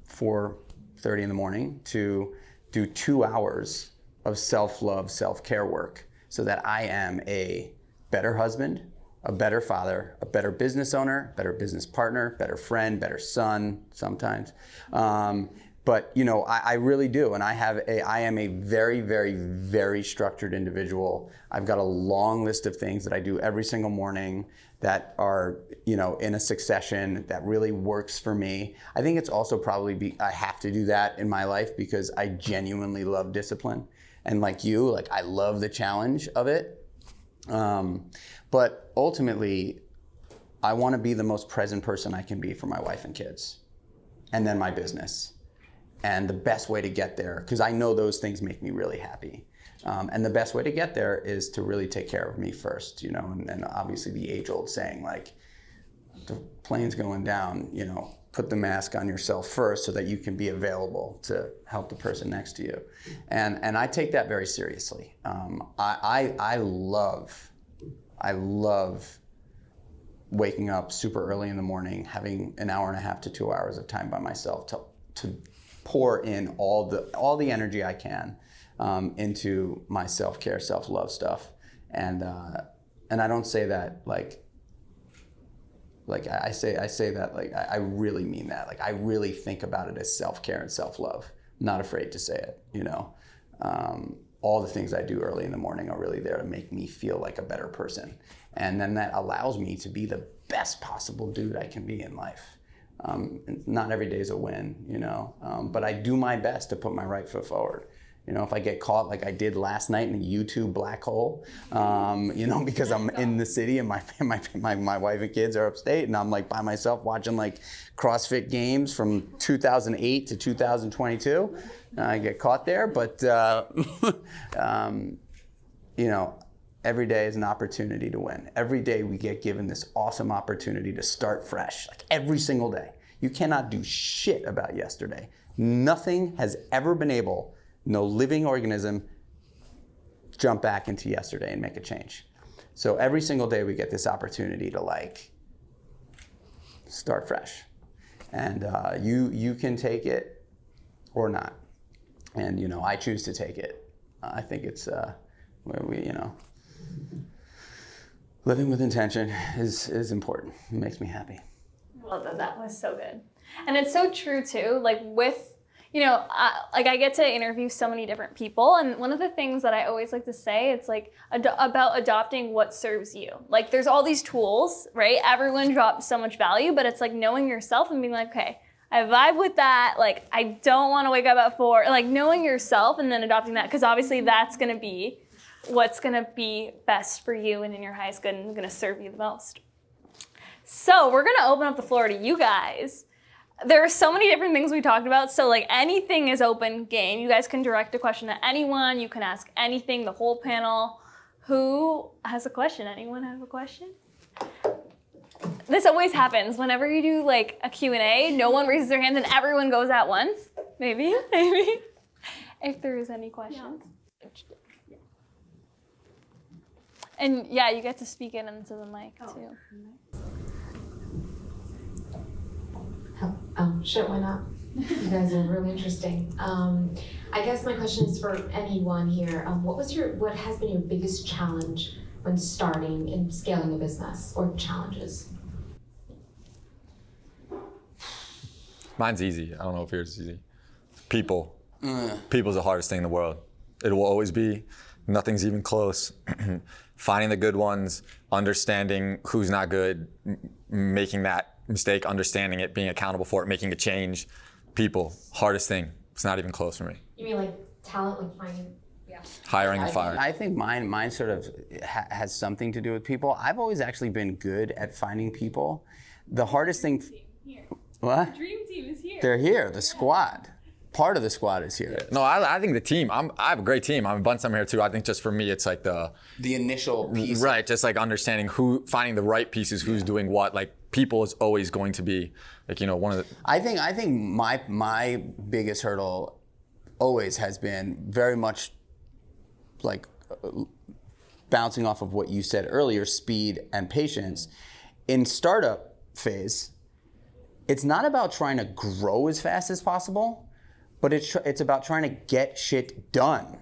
4:30 in the morning to do 2 hours of self-love, self-care work so that I am a better husband, a better father, a better business owner, better business partner, better friend, better son sometimes. But you know, I really do, and I am a very, very, very structured individual. I've got a long list of things that I do every single morning that are, you know, in a succession that really works for me. I think it's also probably I have to do that in my life because I genuinely love discipline, and like you, like I love the challenge of it. But ultimately, I want to be the most present person I can be for my wife and kids, and then my business. And the best way to get there, because I know those things make me really happy. And the best way to get there is to really take care of me first, you know, and obviously the age-old saying, like, the plane's going down, you know, put the mask on yourself first so that you can be available to help the person next to you. And I take that very seriously. I love waking up super early in the morning, having an hour and a half to 2 hours of time by myself to pour in all the energy I can into my self-care, self-love stuff, and I don't say that like I say that like I really mean that. Like I really think about it as self-care and self-love. I'm not afraid to say it. You know, all the things I do early in the morning are really there to make me feel like a better person, and then that allows me to be the best possible dude I can be in life. Not every day is a win, you know, but I do my best to put my right foot forward. You know, if I get caught like I did last night in a YouTube black hole, you know, because I'm in the city and my wife and kids are upstate and I'm like by myself watching like CrossFit games from 2008 to 2022, I get caught there. But, you know, every day is an opportunity to win. Every day we get given this awesome opportunity to start fresh, like every single day. You cannot do shit about yesterday. Nothing has ever been able, no living organism, jump back into yesterday and make a change. So every single day we get this opportunity to like start fresh. And you can take it or not. And you know, I choose to take it. I think it's where we, you know, living with intention is important. It makes me happy. Well, that was so good. And it's so true too, like with, you know, I get to interview so many different people, and one of the things that I always like to say, it's like about adopting what serves you. Like there's all these tools, right? Everyone drops so much value, but it's like knowing yourself and being like, okay, I vibe with that. Like I don't want to wake up at 4, like knowing yourself and then adopting that, because obviously that's going to be what's going to be best for you and in your highest good and going to serve you the most. So we're going to open up the floor to you guys. There are so many different things we talked about, so like anything is open game. You guys can direct a question at anyone. You can ask anything, the whole panel. Who has a question? Anyone have a question? This always happens. Whenever you do like a Q&A, no one raises their hand and everyone goes at once. Maybe. If there is any questions. Yeah. And yeah, you get to speak it into the mic too. Sure, why not? You guys are really interesting. I guess my question is for anyone here. What has been your biggest challenge when starting and scaling a business, or challenges? Mine's easy. I don't know if yours is easy. People. People's the hardest thing in the world. It will always be. Nothing's even close. Finding the good ones, understanding who's not good, making that mistake, understanding it, being accountable for it, making a change. People, hardest thing. It's not even close for me. You mean like talent, like finding? Hiring and firing. I think mine sort of has something to do with people. I've always actually been good at finding people. The hardest thing. Here. What? The dream team is here. They're here. The squad. Part of the squad is here. No, I think the team. I have a great team. I'm a bunch of them here too. I think just for me, it's like the initial piece. Right, just like understanding finding the right pieces, who's doing what. Like people is always going to be, like, you know, one of the. I think my biggest hurdle always has been very much like bouncing off of what you said earlier, speed and patience. In startup phase, it's not about trying to grow as fast as possible, but it's about trying to get shit done.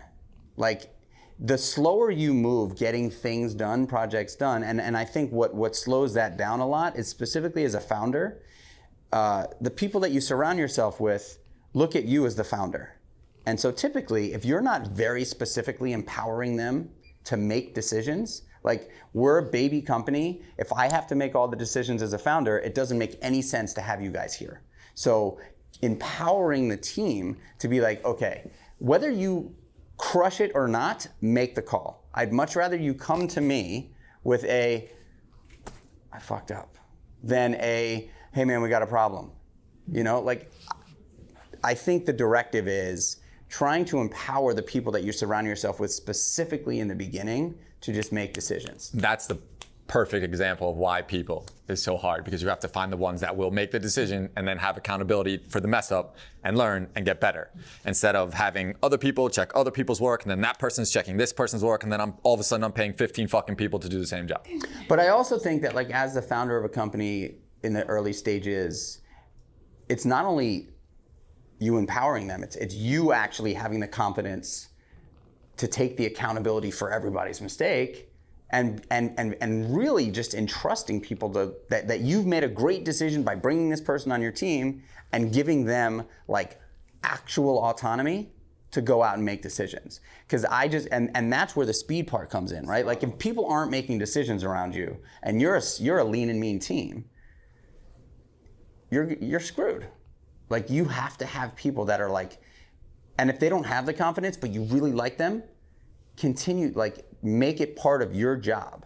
Like, the slower you move getting things done, projects done, and I think what slows that down a lot is, specifically as a founder, the people that you surround yourself with look at you as the founder. And so typically, if you're not very specifically empowering them to make decisions, like, we're a baby company. If I have to make all the decisions as a founder, it doesn't make any sense to have you guys here. So empowering the team to be like, okay, whether you crush it or not, make the call. I'd much rather you come to me with I fucked up, than hey man, we got a problem. You know, like, I think the directive is trying to empower the people that you surround yourself with, specifically in the beginning, to just make decisions. That's the perfect example of why people is so hard, because you have to find the ones that will make the decision and then have accountability for the mess up and learn and get better, instead of having other people check other people's work and then that person's checking this person's work and then all of a sudden I'm paying 15 fucking people to do the same job. But I also think that, like, as the founder of a company in the early stages, it's not only you empowering them, it's you actually having the confidence to take the accountability for everybody's mistake, and really just entrusting people that you've made a great decision by bringing this person on your team and giving them, like, actual autonomy to go out and make decisions. Because and that's where the speed part comes in, right? Like, if people aren't making decisions around you and you're a lean and mean team, you're screwed. Like, you have to have people that are like, and if they don't have the confidence, but you really like them, continue, like, make it part of your job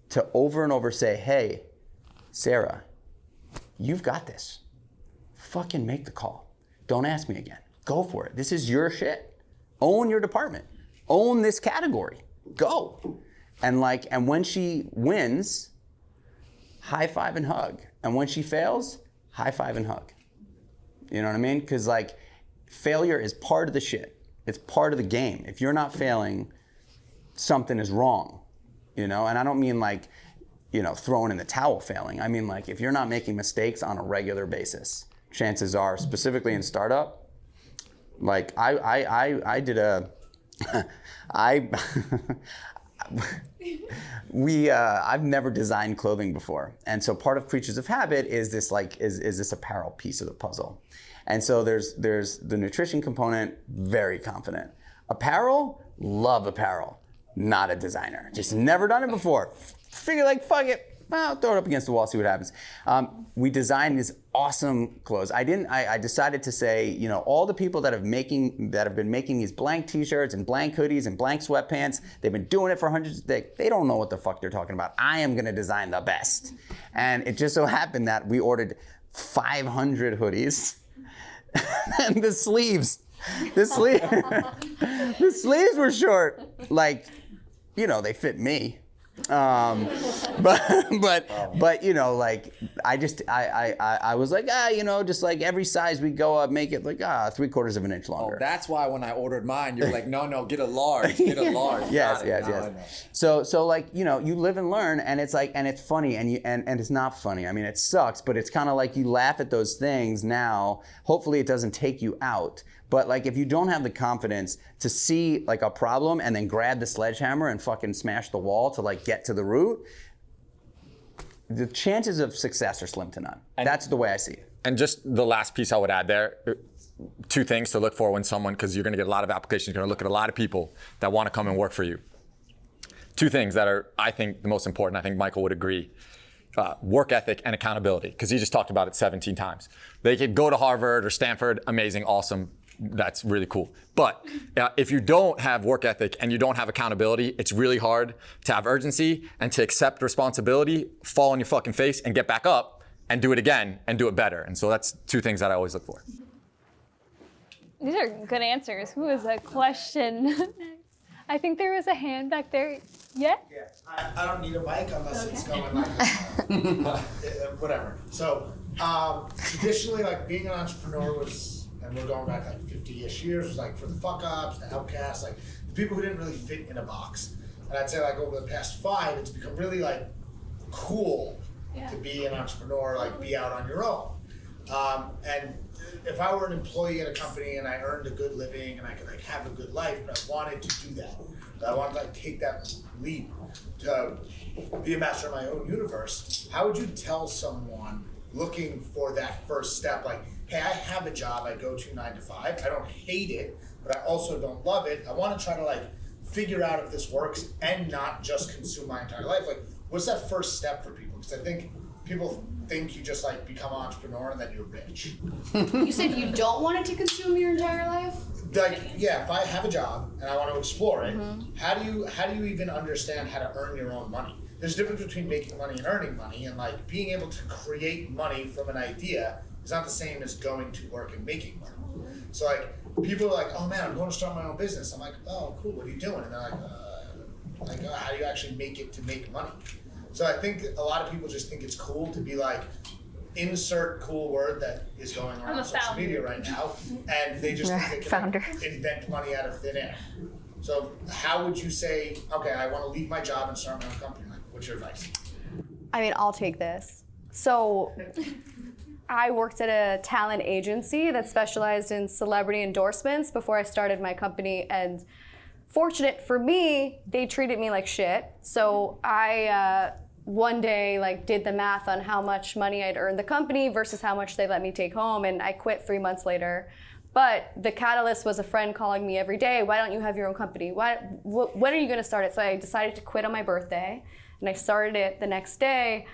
to over and over say, hey, Sehra, you've got this. Fucking make the call. Don't ask me again. Go for it. This is your shit. Own your department. Own this category. Go. And when she wins, high five and hug. And when she fails, high five and hug. You know what I mean? Because, like, failure is part of the shit. It's part of the game. If you're not failing, something is wrong, you know? And I don't mean, like, you know, throwing in the towel failing. I mean, like, if you're not making mistakes on a regular basis, chances are, specifically in startup, like, I've never designed clothing before. And so part of Creatures of Habit is this, like, is this apparel piece of the puzzle. And so there's the nutrition component, very confident. Apparel, love apparel. Not a designer. Just never done it before. Figure, like, fuck it. Well, throw it up against the wall, see what happens. We designed these awesome clothes. I decided to say, you know, all the people that have been making these blank t-shirts and blank hoodies and blank sweatpants, they've been doing it for hundreds of days. They don't know what the fuck they're talking about. I am gonna design the best. And it just so happened that we ordered 500 hoodies and the sleeves were short. Like, you know, they fit me. But you know, like, I was like, you know, just like every size we go up, make it like 3/4 of an inch longer. Oh, that's why when I ordered mine, you're like, no, get a large, get a large. Yes. So like, you know, you live and learn, and it's like, and it's funny, and it's not funny. I mean, it sucks, but it's kind of like you laugh at those things now. Hopefully, it doesn't take you out. But, like, if you don't have the confidence to see, like, a problem and then grab the sledgehammer and fucking smash the wall to, like, get to the root, the chances of success are slim to none. That's the way I see it. And just the last piece I would add there, 2 things to look for when someone, because you're gonna get a lot of applications, you're gonna look at a lot of people that wanna come and work for you. 2 things that are, I think, the most important, I think Michael would agree. Work ethic and accountability, because he just talked about it 17 times. They could go to Harvard or Stanford, amazing, awesome, that's really cool. But if you don't have work ethic and you don't have accountability, it's really hard to have urgency and to accept responsibility, fall on your fucking face and get back up and do it again and do it better. And so that's 2 things that I always look for. These are good answers. Who is a question? I think there was a hand back there. Yeah? Yeah, I don't need a mic unless it's going like whatever. So traditionally, like being an entrepreneur was, and we're going back like 50-ish years, was like for the fuck ups, the outcasts, like the people who didn't really fit in a box. And I'd say like over the past 5, it's become really like cool to be an entrepreneur, like be out on your own. And if I were an employee at a company and I earned a good living and I could like have a good life, but I wanted to do that, but I wanted to like take that leap to be a master of my own universe, how would you tell someone looking for that first step, like, hey, I have a job I go to 9 to 5, I don't hate it, but I also don't love it, I want to try to like figure out if this works and not just consume my entire life. Like, what's that first step for people? Because I think people think you just like become an entrepreneur and then you're rich. You said you don't want it to consume your entire life? Like, yeah, if I have a job and I want to explore it, how do you even understand how to earn your own money? There's a difference between making money and earning money, and like being able to create money from an idea is not the same as going to work and making money. So like people are like, oh man, I'm going to start my own business. I'm like, oh cool, what are you doing? And they're like, how do you actually make it to make money? So I think a lot of people just think it's cool to be like, insert cool word that is going on social media right now, and they just think they can like, invent money out of thin air. So how would you say, okay, I want to leave my job and start my own company? Like, what's your advice? I mean, I'll take this. So I worked at a talent agency that specialized in celebrity endorsements before I started my company, and fortunate for me, they treated me like shit. So I one day like did the math on how much money I'd earned the company versus how much they let me take home, and I quit 3 months later. But the catalyst was a friend calling me every day, why don't you have your own company? When are you gonna start it? So I decided to quit on my birthday, and I started it the next day.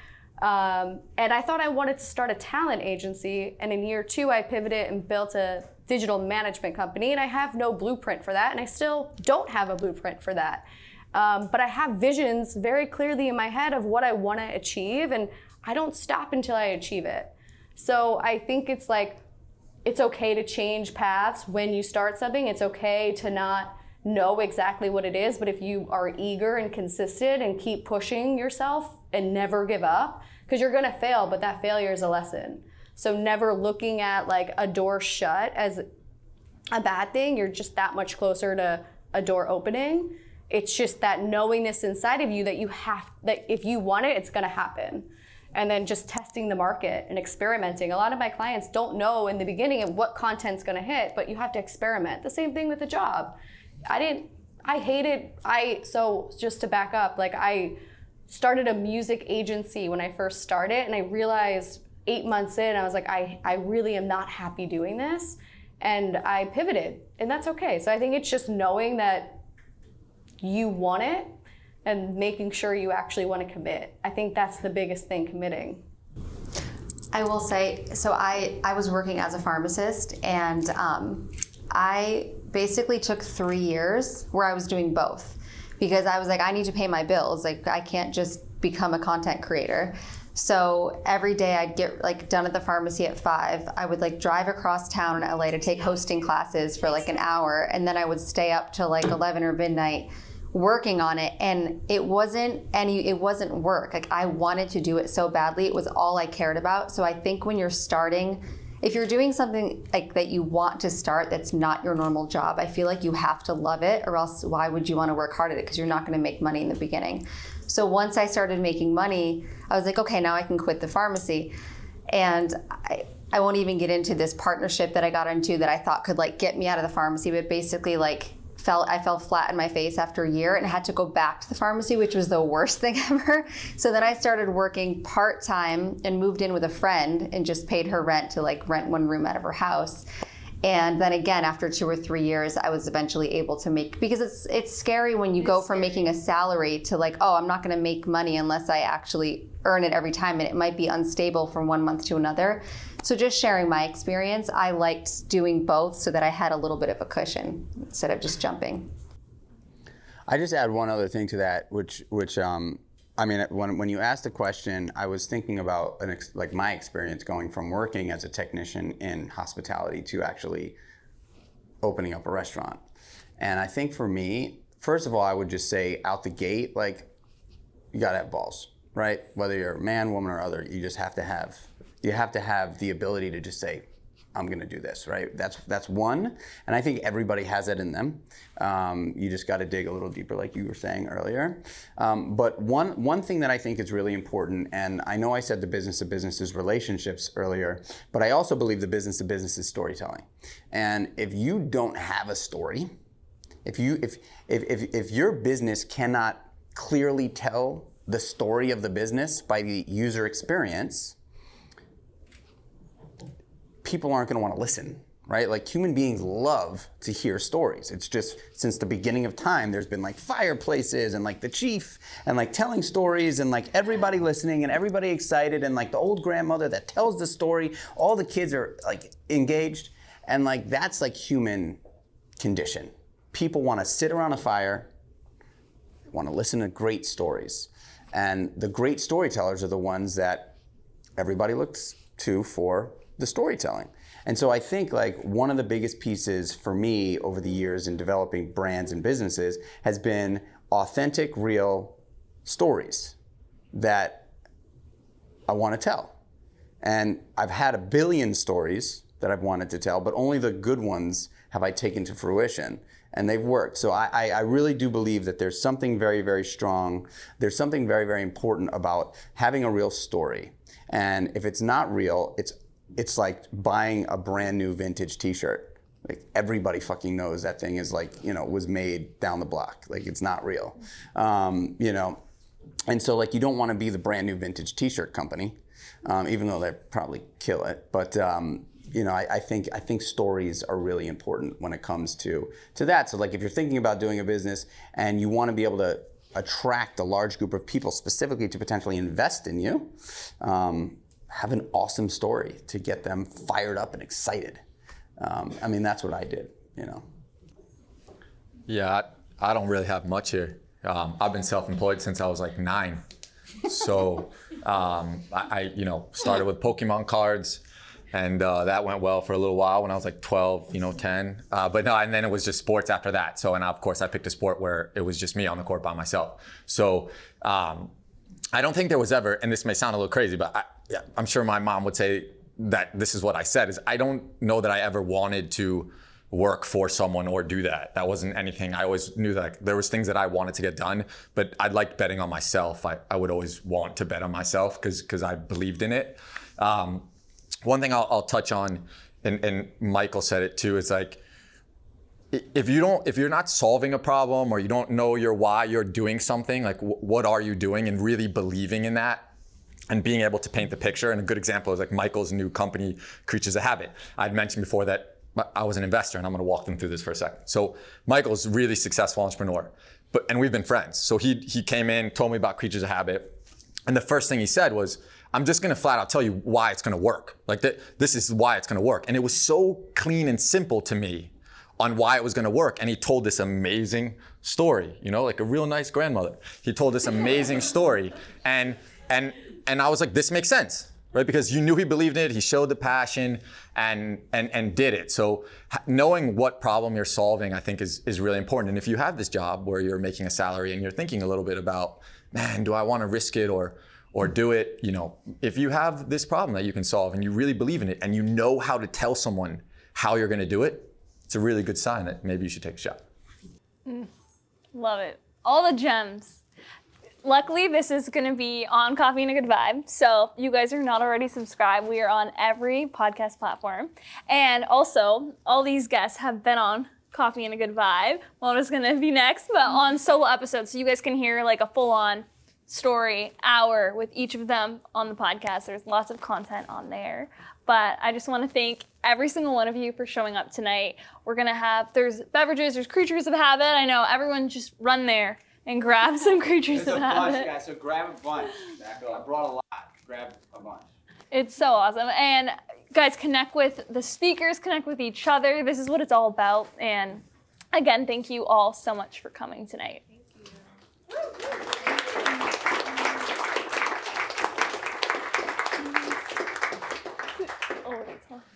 And I thought I wanted to start a talent agency, and in year 2 I pivoted and built a digital management company, and I have no blueprint for that, and I still don't have a blueprint for that. But I have visions very clearly in my head of what I want to achieve, and I don't stop until I achieve it. So I think it's like, it's okay to change paths when you start something. It's okay to not know exactly what it is, but if you are eager and consistent and keep pushing yourself and never give up, because you're gonna fail, but that failure is a lesson. So never looking at like a door shut as a bad thing. You're just that much closer to a door opening. It's just that knowingness inside of you that you have, that if you want it, it's gonna happen. And then just testing the market and experimenting. A lot of my clients don't know in the beginning of what content's gonna hit, but you have to experiment. The same thing with the job. So just to back up, like I started a music agency when I first started, and I realized 8 months in, I was like, I really am not happy doing this. And I pivoted, and that's okay. So I think it's just knowing that you want it and making sure you actually want to commit. I think that's the biggest thing, committing. I will say, so I was working as a pharmacist, and I basically took 3 years where I was doing both, because I was like, I need to pay my bills. Like, I can't just become a content creator. So every day I'd get like done at the pharmacy at 5. I would like drive across town in LA to take hosting classes for like an hour, and then I would stay up till like 11 or midnight working on it, and it wasn't work. Like, I wanted to do it so badly. It was all I cared about. So I think when you're starting, if you're doing something like that you want to start that's not your normal job, I feel like you have to love it, or else why would you want to work hard at it? Because you're not going to make money in the beginning. So once I started making money, I was like, okay, now I can quit the pharmacy. And I won't even get into this partnership that I got into that I thought could like get me out of the pharmacy, but basically like I fell flat in my face after a year and had to go back to the pharmacy, which was the worst thing ever. So then I started working part-time and moved in with a friend and just paid her rent to like rent one room out of her house. And then again, after 2 or 3 years, I was eventually able to make, because it's scary when you go from making a salary to like, oh, I'm not gonna make money unless I actually earn it every time, and it might be unstable from one month to another. So just sharing my experience, I liked doing both so that I had a little bit of a cushion instead of just jumping. I just add one other thing to that, which I mean, when you asked the question, I was thinking about like my experience going from working as a technician in hospitality to actually opening up a restaurant. And I think for me, first of all, I would just say out the gate, like, you gotta have balls, right? Whether you're a man, woman, or other, you just have to have the ability to just say, I'm gonna do this, right? That's one, and I think everybody has it in them. You just gotta dig a little deeper, like you were saying earlier. But one thing that I think is really important, and I know I said the business of business is relationships earlier, but I also believe the business of business is storytelling. And if you don't have a story, if your business cannot clearly tell the story of the business by the user experience, people aren't going to want to listen, right? Like, human beings love to hear stories. It's just, since the beginning of time, there's been like fireplaces and like the chief and like telling stories and like everybody listening and everybody excited and like the old grandmother that tells the story. All the kids are like engaged, and like that's like human condition. People want to sit around a fire, want to listen to great stories. And the great storytellers are the ones that everybody looks to for the storytelling. And so I think like one of the biggest pieces for me over the years in developing brands and businesses has been authentic, real stories that I want to tell. And I've had a billion stories that I've wanted to tell, but only the good ones have I taken to fruition, and they've worked. So I really do believe that there's something very, very strong, there's something very, very important about having a real story. And if it's not real, it's like buying a brand new vintage t-shirt. Like, everybody fucking knows that thing is like, you know, was made down the block. Like, it's not real, you know? And so like, you don't want to be the brand new vintage t-shirt company, even though they probably kill it. But, you know, I think stories are really important when it comes to that. So like, if you're thinking about doing a business and you want to be able to attract a large group of people specifically to potentially invest in you, have an awesome story to get them fired up and excited. I mean, that's what I did, you know. Yeah, I don't really have much here. I've been self-employed since I was like 9. So I you know, started with Pokemon cards, and that went well for a little while when I was like 12, you know, 10. But no, and then it was just sports after that. So, and of course I picked a sport where it was just me on the court by myself. So I don't think there was ever, and this may sound a little crazy, but I'm sure my mom would say that this is what I said, is I don't know that I ever wanted to work for someone or do that. That wasn't anything. I always knew that there was things that I wanted to get done, but I liked betting on myself. I would always want to bet on myself because I believed in it. One thing I'll touch on, and Michael said it too, is like, if you're not solving a problem or you don't know your why you're doing something, like what are you doing, and really believing in that and being able to paint the picture. And a good example is like Michael's new company, Kreatures of Habit. I'd mentioned before that I was an investor, and I'm gonna walk them through this for a second. So Michael's a really successful entrepreneur, and we've been friends. So he came in, told me about Kreatures of Habit, and the first thing he said was, I'm just gonna flat out tell you why it's gonna work. Like, this is why it's gonna work. And it was so clean and simple to me on why it was gonna work. And he told this amazing story, you know, like a real nice grandmother. He told this amazing story, and I was like, this makes sense, right? Because you knew he believed in it, he showed the passion and did it. So knowing what problem you're solving, I think is really important. And if you have this job where you're making a salary and you're thinking a little bit about, man, do I wanna risk it or do it? You know, if you have this problem that you can solve and you really believe in it and you know how to tell someone how you're gonna do it, it's a really good sign that maybe you should take a shot. Love it. All the gems. Luckily, this is going to be on Coffee and a Good Vibe. So you guys are not already subscribed. We are on every podcast platform. And also, all these guests have been on coffee and a good vibe. Mona's gonna be next, but on solo episodes, so you guys can hear like a full-on story hour with each of them on the podcast. There's lots of content on there. But I just want to thank every single one of you for showing up tonight. We're gonna have, there's beverages, there's Creatures of Habit. I know everyone just run there and grab some Creatures There's of a bunch, Habit. guys, so grab a bunch. I brought a lot. Grab a bunch. It's so awesome. And guys, connect with the speakers, connect with each other. This is what it's all about. And again, thank you all so much for coming tonight. Thank you.